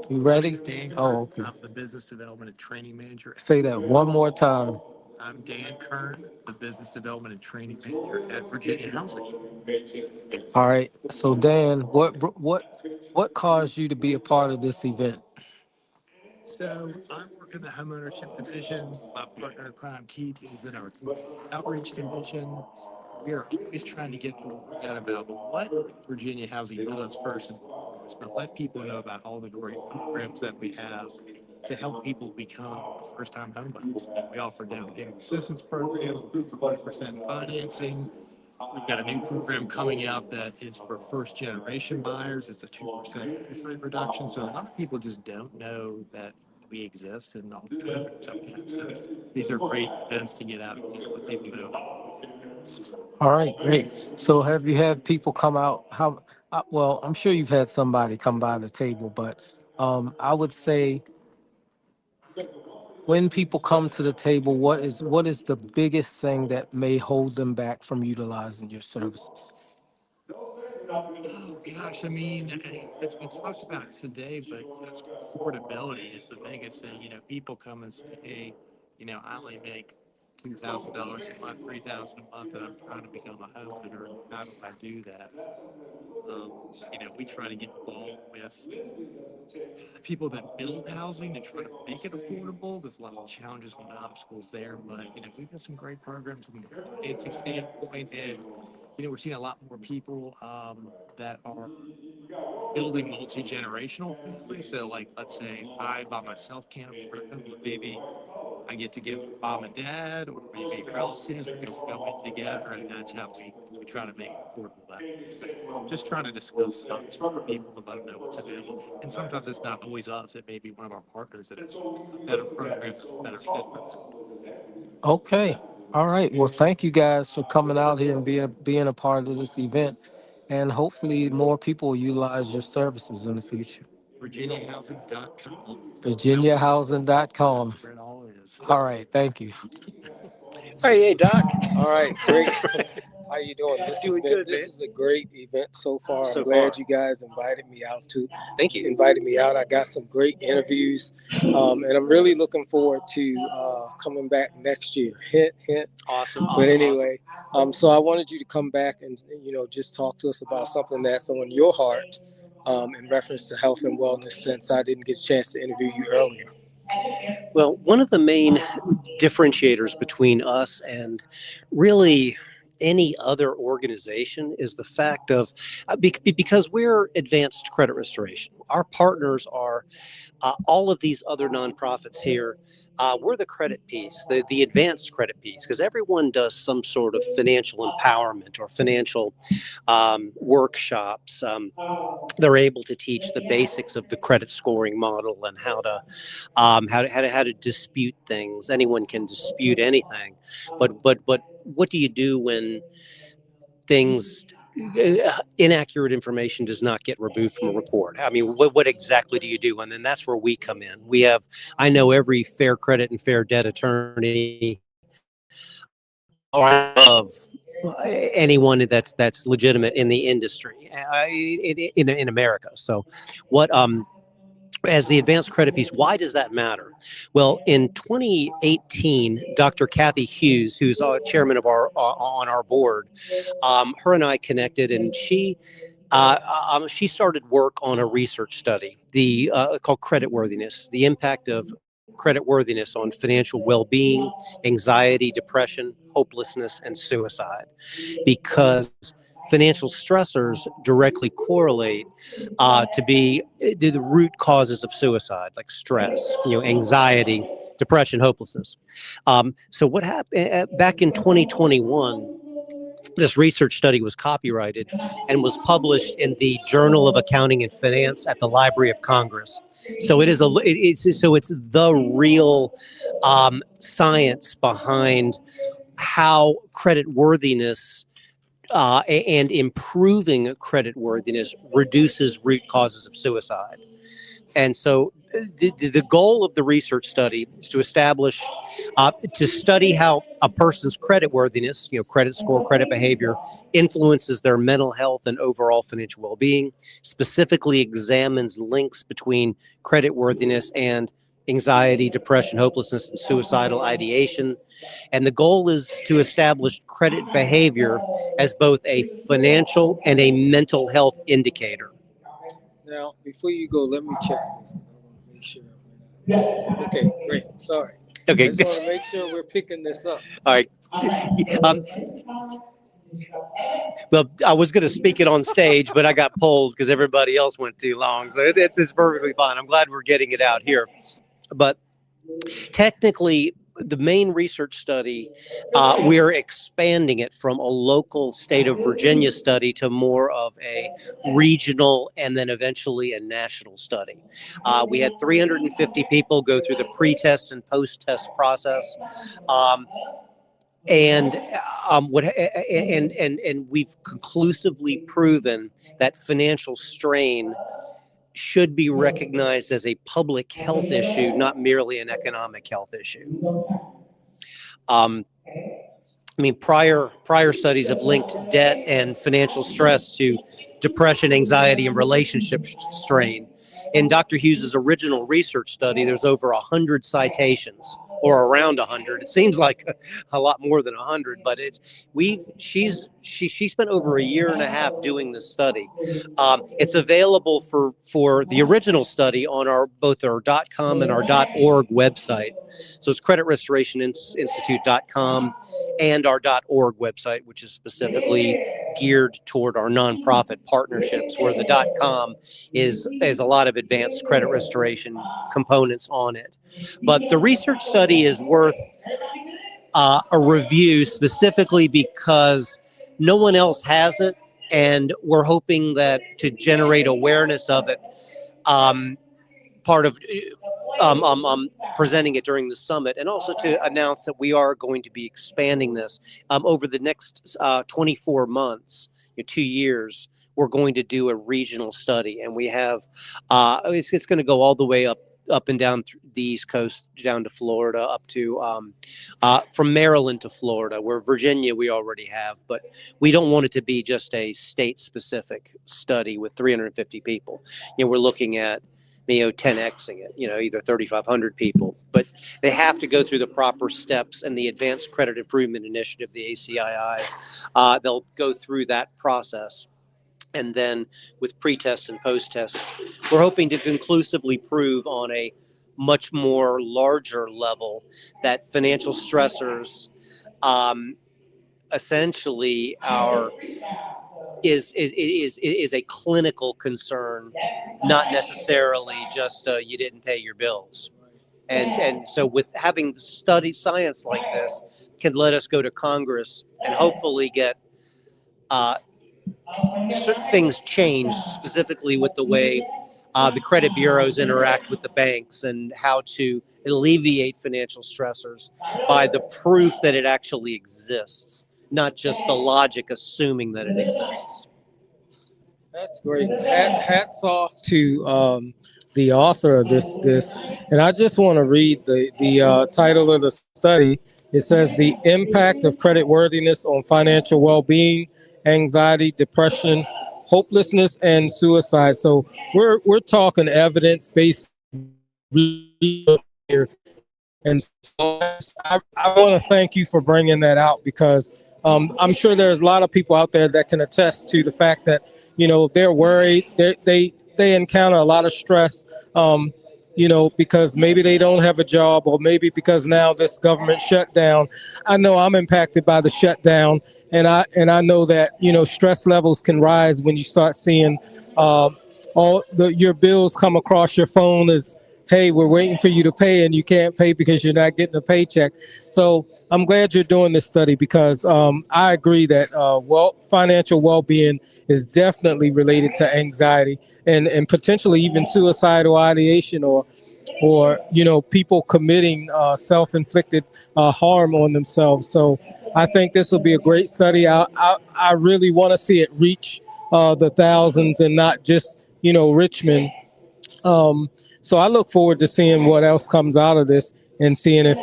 you ready? Dan Oh, Kern. okay. I'm the business development and training manager. Say that one more time. I'm Dan Kern, the business development and training manager at Virginia Housing. All right. So Dan, what caused you to be a part of this event? So I'm working the homeownership division. My partner in crime, Keith, is in our outreach division. We are always trying to get the word out about what Virginia Housing does first and foremost, but let people know about all the great programs that we have to help people become first-time homebuyers. We offer down payment assistance programs, 100% financing. We've got a new program coming out that is for first-generation buyers. It's a 2% interest rate reduction. So a lot of people just don't know that we exist and all the programs that we have. So these are great events to get out and just let people know. All right, great. So have you had people come out? Well, I'm sure you've had somebody come by the table, but I would say when people come to the table, what is the biggest thing that may hold them back from utilizing your services? Oh gosh, I mean, it's been talked about today, but just affordability is the biggest thing. People come and say, "Hey, I only make $2,000 a month, 3,000 a month, and I'm trying to become a homeowner. How do I do that?" We try to get involved with people that build housing to try to make it affordable. There's a lot of challenges and obstacles there, but we've got some great programs from the financing standpoint, and we're seeing a lot more people that are building multi-generational families. So, like, let's say I by myself can't afford a home, but maybe I get to give mom and dad, or maybe relatives, go in together, and that's how we try to make it affordable that way. So just trying to discuss options for people to let them know what's available. And sometimes it's not always us; it may be one of our partners that has a better program that's a better fit for them. Okay. All right. Well, thank you guys for coming out here and being a part of this event. And hopefully more people will utilize your services in the future. VirginiaHousing.com. VirginiaHousing.com. That's where it all is. All right. Thank you. Hey, Doc. All right. Great. How you doing? Doing good, This man. is a great event so far. So I'm glad far. you guys invited me out too. Thank you. Invited me out. I got some great interviews, and I'm really looking forward to coming back next year. Hint, hint. Awesome. But anyway, so I wanted you to come back and just talk to us about something that's on your heart in reference to health and wellness. Since I didn't get a chance to interview you earlier. Well, one of the main differentiators between us and really any other organization is the fact of because we're advanced credit restoration. Our partners are all of these other nonprofits here. We're the credit piece, the advanced credit piece, because everyone does some sort of financial empowerment or financial workshops. They're able to teach the basics of the credit scoring model and how to dispute things. Anyone can dispute anything, but what do you do when things inaccurate information does not get removed from a report? I mean, what exactly do you do? And then that's where we come in. I know every fair credit and fair debt attorney of anyone that's legitimate in the industry in America. So what as the advanced credit piece, why does that matter? Well, in 2018, Dr. Kathy Hughes, who's chairman of our on our board, her and I connected, and she started work on a research study, called creditworthiness, the impact of creditworthiness on financial well-being, anxiety, depression, hopelessness, and suicide, because financial stressors directly correlate to be the root causes of suicide, like stress, anxiety, depression, hopelessness. So what happened back in 2021? This research study was copyrighted and was published in the Journal of Accounting and Finance at the Library of Congress. So it's the real science behind how creditworthiness and improving creditworthiness reduces root causes of suicide. And so the goal of the research study is to establish, to study how a person's creditworthiness, credit score, credit behavior, influences their mental health and overall financial well-being, specifically examines links between creditworthiness and anxiety, depression, hopelessness, and suicidal ideation. And the goal is to establish credit behavior as both a financial and a mental health indicator. Now, before you go, let me check this. I want to make sure. Okay, great. Sorry. Okay. I just want to make sure we're picking this up. All right. Well, I was going to speak it on stage, but I got pulled because everybody else went too long. So it's perfectly fine. I'm glad we're getting it out here. But technically, the main research study, we're expanding it from a local state of Virginia study to more of a regional and then eventually a national study. We had 350 people go through the pre-test and post-test process. And we've conclusively proven that financial strain should be recognized as a public health issue, not merely an economic health issue. I mean, prior studies have linked debt and financial stress to depression, anxiety, and relationship strain. In Dr. Hughes's original research study, there's over 100 citations, or around 100. It seems like a lot more than 100, but she spent over a year and a half doing this study. It's available for the original study on both our .com and our .org website. So it's creditrestorationinstitute.com and our .org website, which is specifically geared toward our nonprofit partnerships, where the .com is a lot of advanced credit restoration components on it. But the research study is worth a review, specifically because no one else has it, and we're hoping that to generate awareness of it, part of presenting it during the summit, and also to announce that we are going to be expanding this over the next 24 months, 2 years. We're going to do a regional study, and we have it's going to go all the way up and down the East Coast, down to Florida, up to from Maryland to Florida, where Virginia we already have, but we don't want it to be just a state-specific study with 350 people. We're looking at 10xing it, either 3,500 people, but they have to go through the proper steps, and the Advanced Credit Improvement Initiative, the ACII, they'll go through that process. And then with pre-tests and post-tests, we're hoping to conclusively prove on a much more larger level that financial stressors essentially our is a clinical concern, not necessarily just you didn't pay your bills. And so with having studied science like this can let us go to Congress and hopefully get certain things changed, specifically with the way the credit bureaus interact with the banks and how to alleviate financial stressors by the proof that it actually exists, not just the logic assuming that it exists. That's great. Hats off to the author of this, and I just want to read the title of the study. It says the impact of credit worthiness on financial well-being, anxiety, depression, hopelessness, and suicide. So we're talking evidence-based here, and so I want to thank you for bringing that out because I'm sure there's a lot of people out there that can attest to the fact that they're worried, they encounter a lot of stress, because maybe they don't have a job or maybe because now this government shutdown. I know I'm impacted by the shutdown, and I know that stress levels can rise when you start seeing your bills come across your phone as, hey, we're waiting for you to pay and you can't pay because you're not getting a paycheck. So I'm glad you're doing this study because I agree that financial well-being is definitely related to anxiety and potentially even suicidal ideation or people committing self-inflicted harm on themselves. So I think this will be a great study. I really want to see it reach the thousands and not just Richmond. So I look forward to seeing what else comes out of this and seeing if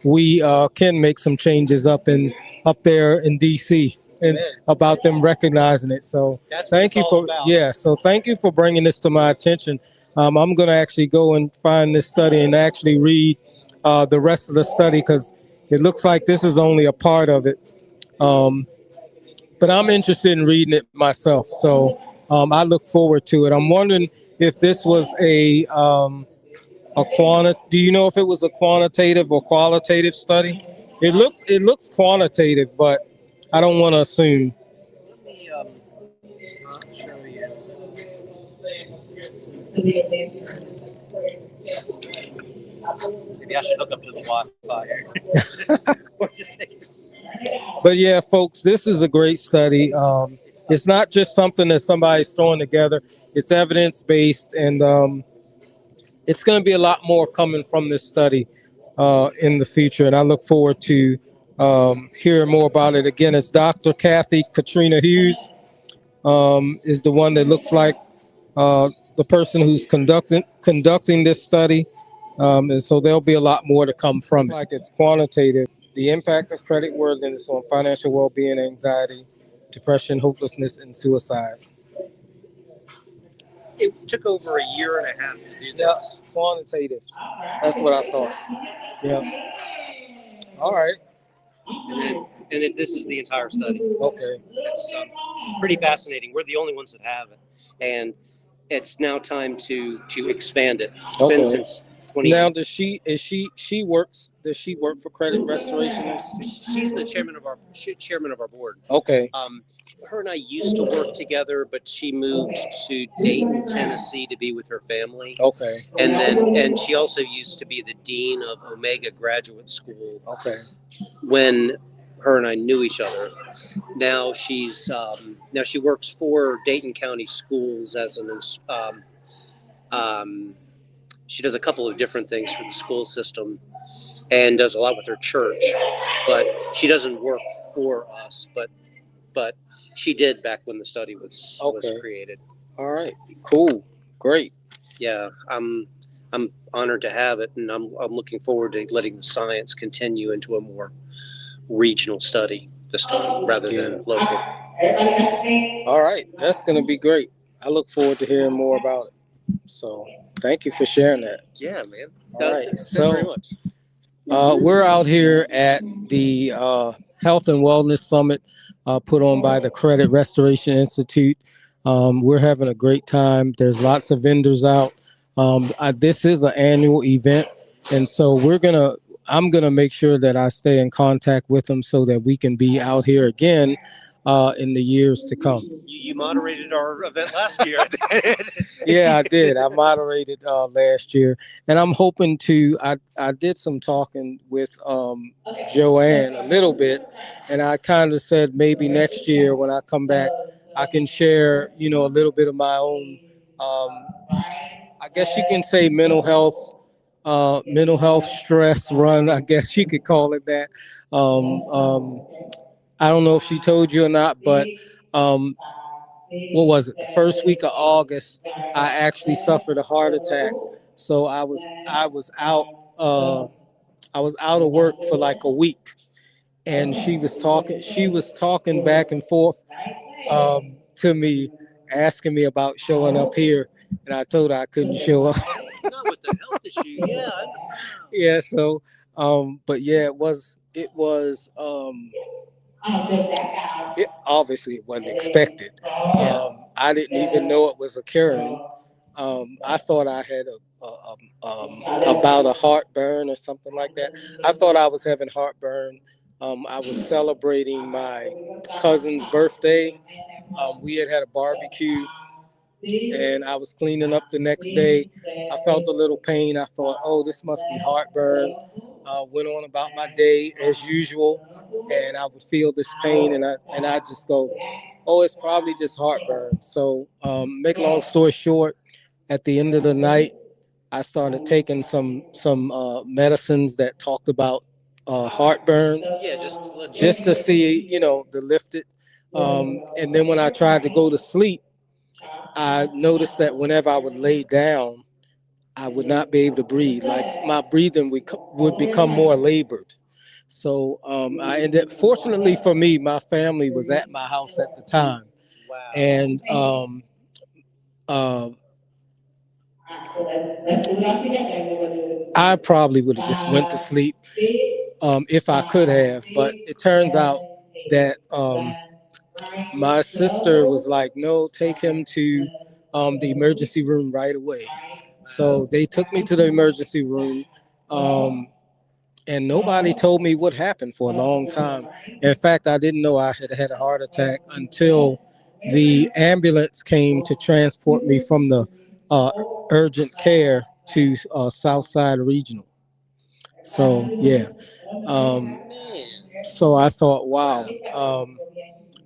we can make some changes up there in DC and about them recognizing it. So thank you for so thank you for bringing this to my attention. I'm going to actually go and find this study and actually read the rest of the study because it looks like this is only a part of it. But I'm interested in reading it myself. So I look forward to it. I'm wondering if this was a do you know if it was a quantitative or qualitative study? It looks quantitative, but I don't want to assume. Let me show you. Maybe I should hook up to the Wi-Fi here. But yeah, folks, this is a great study. It's not just something that somebody's throwing together. It's evidence-based, and it's going to be a lot more coming from this study in the future. And I look forward to hearing more about it. Again, it's Dr. Kathy Katrina Hughes is the one that looks like the person who's conducting this study. And so there'll be a lot more to come from it. Like it's quantitative. The impact of credit worthiness on financial well-being, anxiety, depression, hopelessness, and suicide. It took over a year and a half to do this. Yeah, quantitative. That's what I thought. Yeah. All right. And this is the entire study. Okay. It's pretty fascinating. We're the only ones that have it, and it's now time to expand it. It's been since 20. Now, does she work for Credit Restoration? She's the chairman of our board. Okay. Her and I used to work together, but she moved to Dayton, Tennessee to be with her family. Okay. And she also used to be the dean of Omega Graduate School. Okay. When her and I knew each other. Now she works for Dayton County Schools as she does a couple of different things for the school system and does a lot with her church, but she doesn't work for us, but she did back when the study was created. All right, cool, great. Yeah, I'm honored to have it, and I'm looking forward to letting the science continue into a more regional study this time rather than local. All right, that's going to be great. I look forward to hearing more about it. So thank you for sharing that. Yeah, man. All right, Thank you so very much. We're out here at the Health and Wellness Summit put on by the Credit Restoration Institute. We're having a great time. There's lots of vendors out. This is an annual event, and so we're gonna I'm gonna make sure that I stay in contact with him so that we can be out here again in the years to come. You moderated our event last year. Yeah, I did. I moderated last year, and I'm hoping to. I did some talking with Joanne a little bit, and I kind of said maybe next year when I come back, I can share, a little bit of my own. I guess you can say mental health stress run. I guess you could call it that. Um, um, I don't know if she told you or not, but um, what was it? The first week of August, I actually suffered a heart attack. So I was out uh, I was out of work for like a week, and she was talking back and forth to me, asking me about showing up here, and I told her I couldn't show up. Not with the health issue. Yeah. Yeah. So, but yeah, it obviously it wasn't expected. I didn't even know it was occurring. I thought I had about a heartburn or something like that. I thought I was having heartburn. I was celebrating my cousin's birthday. We had a barbecue, and I was cleaning up the next day. I felt a little pain. I thought, oh, this must be heartburn. Went on about my day as usual, and I would feel this pain, and I just go, oh, it's probably just heartburn. So, make a long story short, at the end of the night, I started taking some medicines that talked about heartburn. Yeah, just To see, to lift it. And then when I tried to go to sleep, I noticed that whenever I would lay down, I would not be able to breathe. Like my breathing would become more labored. So I ended. Fortunately for me, my family was at my house at the time, Wow. and uh, I probably would have just went to sleep if I could have. But it turns out that my sister was like, "No, take him to the emergency room right away." So they took me to the emergency room, and nobody told me what happened for a long time. In fact, I didn't know I had had a heart attack until the ambulance came to transport me from the uh, urgent care to Southside Regional. So yeah, um, so I thought, wow.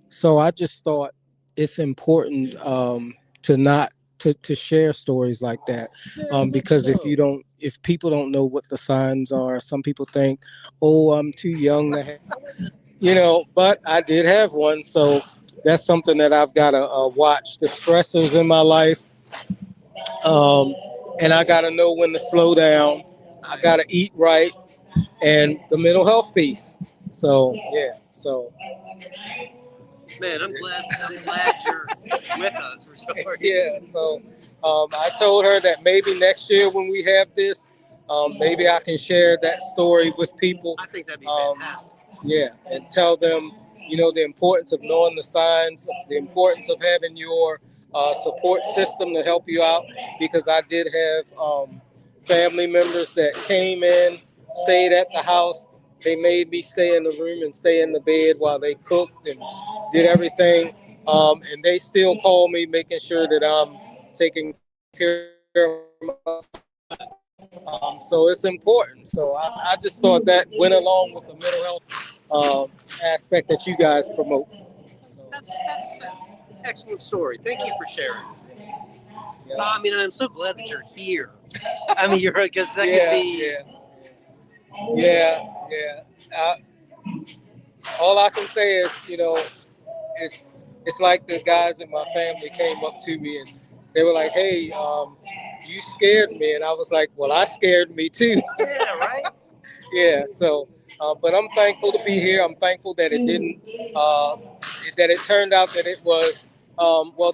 So I just thought it's important to not to share stories like that, because if people don't know what the signs are, some people think, oh, I'm too young to have, but I did have one, so that's something that I've got to watch the stressors in my life, um, and I got to know when to slow down. I got to eat right, and the mental health piece. So yeah, so Man, I'm glad you're with us for sure. yeah, so I told her that maybe next year when we have this, maybe I can share that story with people. I think that'd be fantastic. Yeah, and tell them, the importance of knowing the signs, the importance of having your support system to help you out. Because I did have family members that came in, stayed at the house. They made me stay in the room and stay in the bed while they cooked and did everything. And they still call me, making sure that I'm taking care of myself. So it's important. So I just thought that went along with the mental health aspect that you guys promote. So That's an excellent story. Thank you for sharing. yeah, I mean, I'm so glad that you're here. I mean, you're because that yeah, could be. yeah. All I can say is, it's it's like the guys in my family came up to me and they were like, "Hey, you scared me," and I was like, "Well, I scared me too." Yeah, right. Yeah. So, but I'm thankful to be here. I'm thankful that it didn't, that it turned out that it was, well,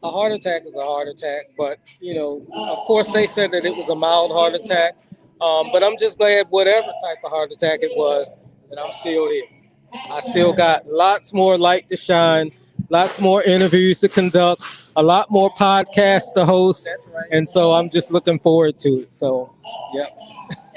a heart attack is a heart attack, but of course, they said that it was a mild heart attack. But I'm just glad, whatever type of heart attack it was, that I'm still here. I still got lots more light to shine. lots more interviews to conduct, a lot more podcasts to host. That's right. And so I'm just looking forward to it. So, yep.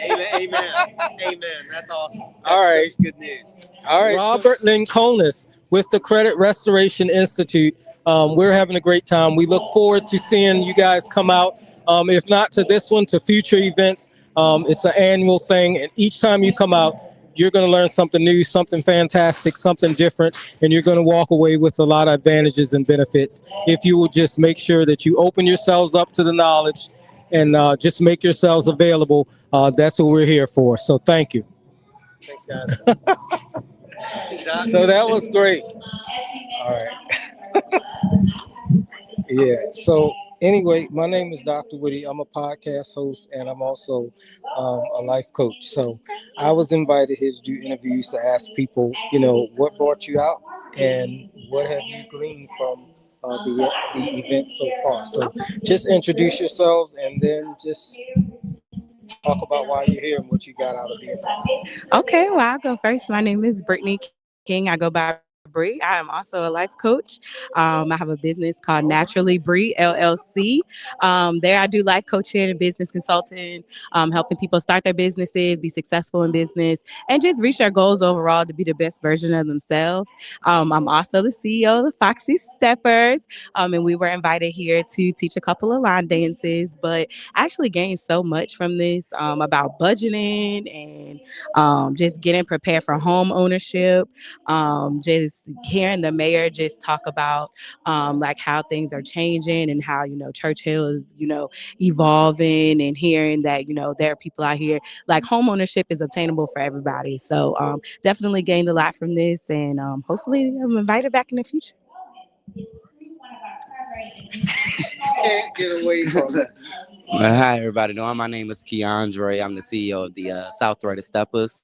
Amen. Amen. Amen. That's awesome. That's All right. such good news. All right. Robert Lincolnis with the Credit Restoration Institute. We're having a great time. We look forward to seeing you guys come out. If not to this one, to future events. It's an annual thing. And each time you come out, you're going to learn something new, something fantastic, something different, and you're going to walk away with a lot of advantages and benefits if you will just make sure that you open yourselves up to the knowledge and just make yourselves available. That's what we're here for. So thank you. Thanks, guys. So that was great. All right. Yeah. So anyway, my name is Dr. Whitty. I'm a podcast host and I'm also a life coach. So I was invited here to do interviews to ask people, what brought you out and what have you gleaned from the event so far. So just introduce yourselves and then just talk about why you're here and what you got out of being here. Okay, well, I'll go first. My name is Brittany King. I go by Bree. I am also a life coach. I have a business called Naturally Bree LLC. There, I do life coaching and business consulting, helping people start their businesses, be successful in business, and just reach their goals overall to be the best version of themselves. I'm also the CEO of the Foxy Steppers, and we were invited here to teach a couple of line dances. But I actually gained so much from this about budgeting and just getting prepared for home ownership. Just hearing the mayor just talk about like how things are changing and how Church Hill is evolving, and hearing that there are people out here like home ownership is obtainable for everybody. So definitely gained a lot from this, and hopefully I'm invited back in the future. Can't get away from it. Well, hi, everybody. My name is Keandre. I'm the CEO of the DrWhitty Steppers.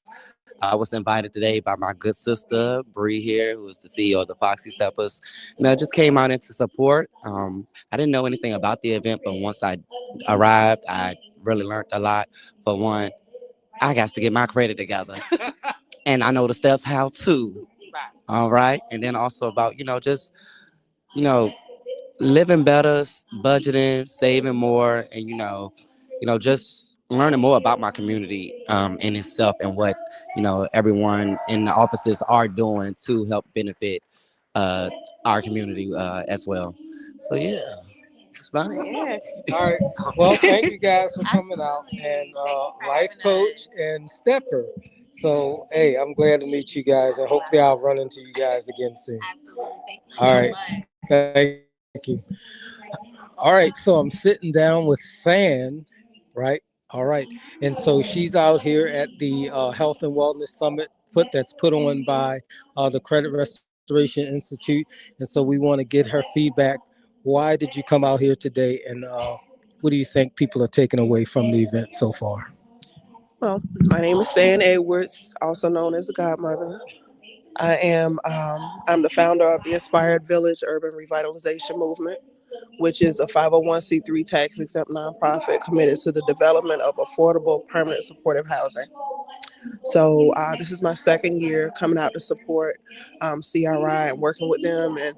I was invited today by my good sister, Bree here, who is the CEO of the Foxy Steppers. And I just came out into support. I didn't know anything about the event, but once I arrived, I really learned a lot. For one, I got to get my credit together. And I know the steps how to. All right. And then also about, just, living better, budgeting, saving more, and just learning more about my community in itself and what everyone in the offices are doing to help benefit our community as well. So yeah, it's fun. Yeah. All right. Well, thank you guys for coming out, and life coach and stepper. So, hey, I'm glad to meet you guys, and hopefully I'll run into you guys again soon. Absolutely. Thank you All right. Thank you. All right. So I'm sitting down with San, right? All right. And so she's out here at the Health and Wellness Summit that's put on by the Credit Restoration Institute. And so we want to get her feedback. Why did you come out here today? And what do you think people are taking away from the event so far? Well, my name is San Edwards, also known as the Godmother. I'm the founder of the Inspired Village Urban Revitalization Movement, which is a 501c3 tax-exempt nonprofit committed to the development of affordable, permanent supportive housing. So this is my second year coming out to support CRI and working with them and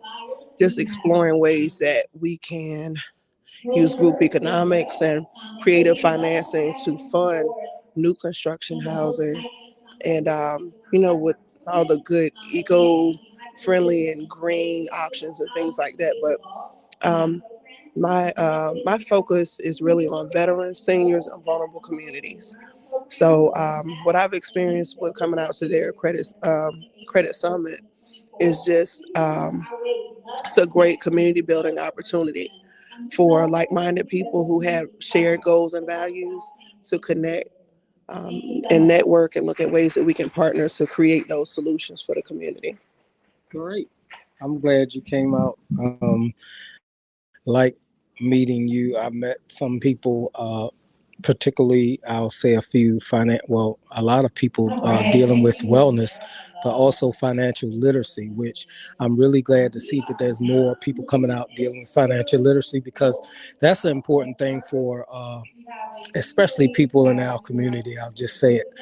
just exploring ways that we can use group economics and creative financing to fund new construction housing. And, with all the good eco-friendly and green options and things like that. But my focus is really on veterans, seniors, and vulnerable communities. So what I've experienced with coming out to their credit summit is just it's a great community building opportunity for like-minded people who have shared goals and values to connect and network and look at ways that we can partner to create those solutions for the community. Great. I'm glad you came out. Like meeting you, I met some people particularly I'll say a lot of people dealing with wellness, but also financial literacy, which I'm really glad to see that there's more people coming out dealing with financial literacy, because that's an important thing for especially people in our community. I'll just say it,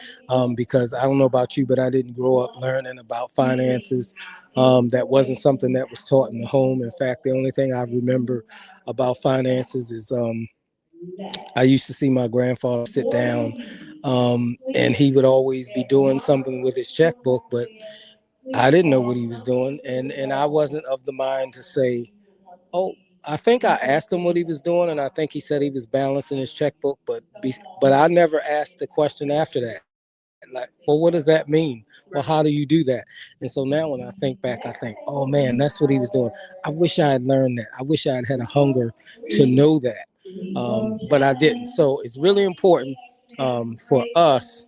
because I don't know about you, but I didn't grow up learning about finances. That wasn't something that was taught in the home. In fact, the only thing I remember about finances is I used to see my grandfather sit down, and he would always be doing something with his checkbook, but I didn't know what he was doing, and I wasn't of the mind to say, "Oh." I think I asked him what he was doing, and I think he said he was balancing his checkbook, but I never asked the question after that. Like, well, what does that mean? Well, how do you do that? And so now when I think back, I think, oh man, that's what he was doing. I wish I had learned that. I wish I had had a hunger to know that, but I didn't. So it's really important for us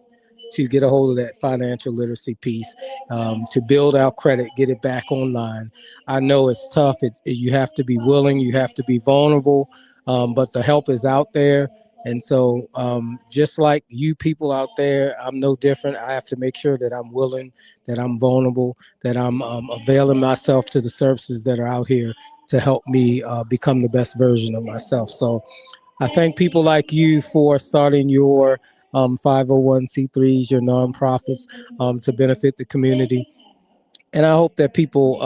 to get a hold of that financial literacy piece, to build our credit, get it back online. I know it's tough. You have to be willing, you have to be vulnerable, but the help is out there. And so just like you people out there, I'm no different. I have to make sure that I'm willing, that I'm vulnerable, that I'm availing myself to the services that are out here to help me become the best version of myself. So I thank people like you for starting your 501c3s, your nonprofits, to benefit the community. And I hope that people,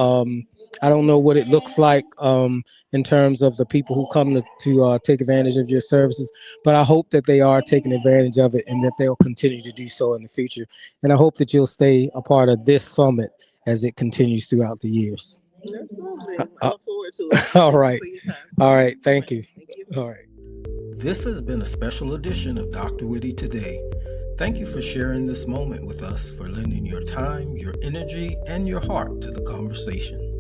I don't know what it looks like in terms of the people who come to take advantage of your services, but I hope that they are taking advantage of it and that they'll continue to do so in the future. And I hope that you'll stay a part of this summit as it continues throughout the years. Absolutely. I look forward to it. All right. All right. Thank you. All right. This has been a special edition of DrWhitty Today. Thank you for sharing this moment with us, for lending your time, your energy, and your heart to the conversation.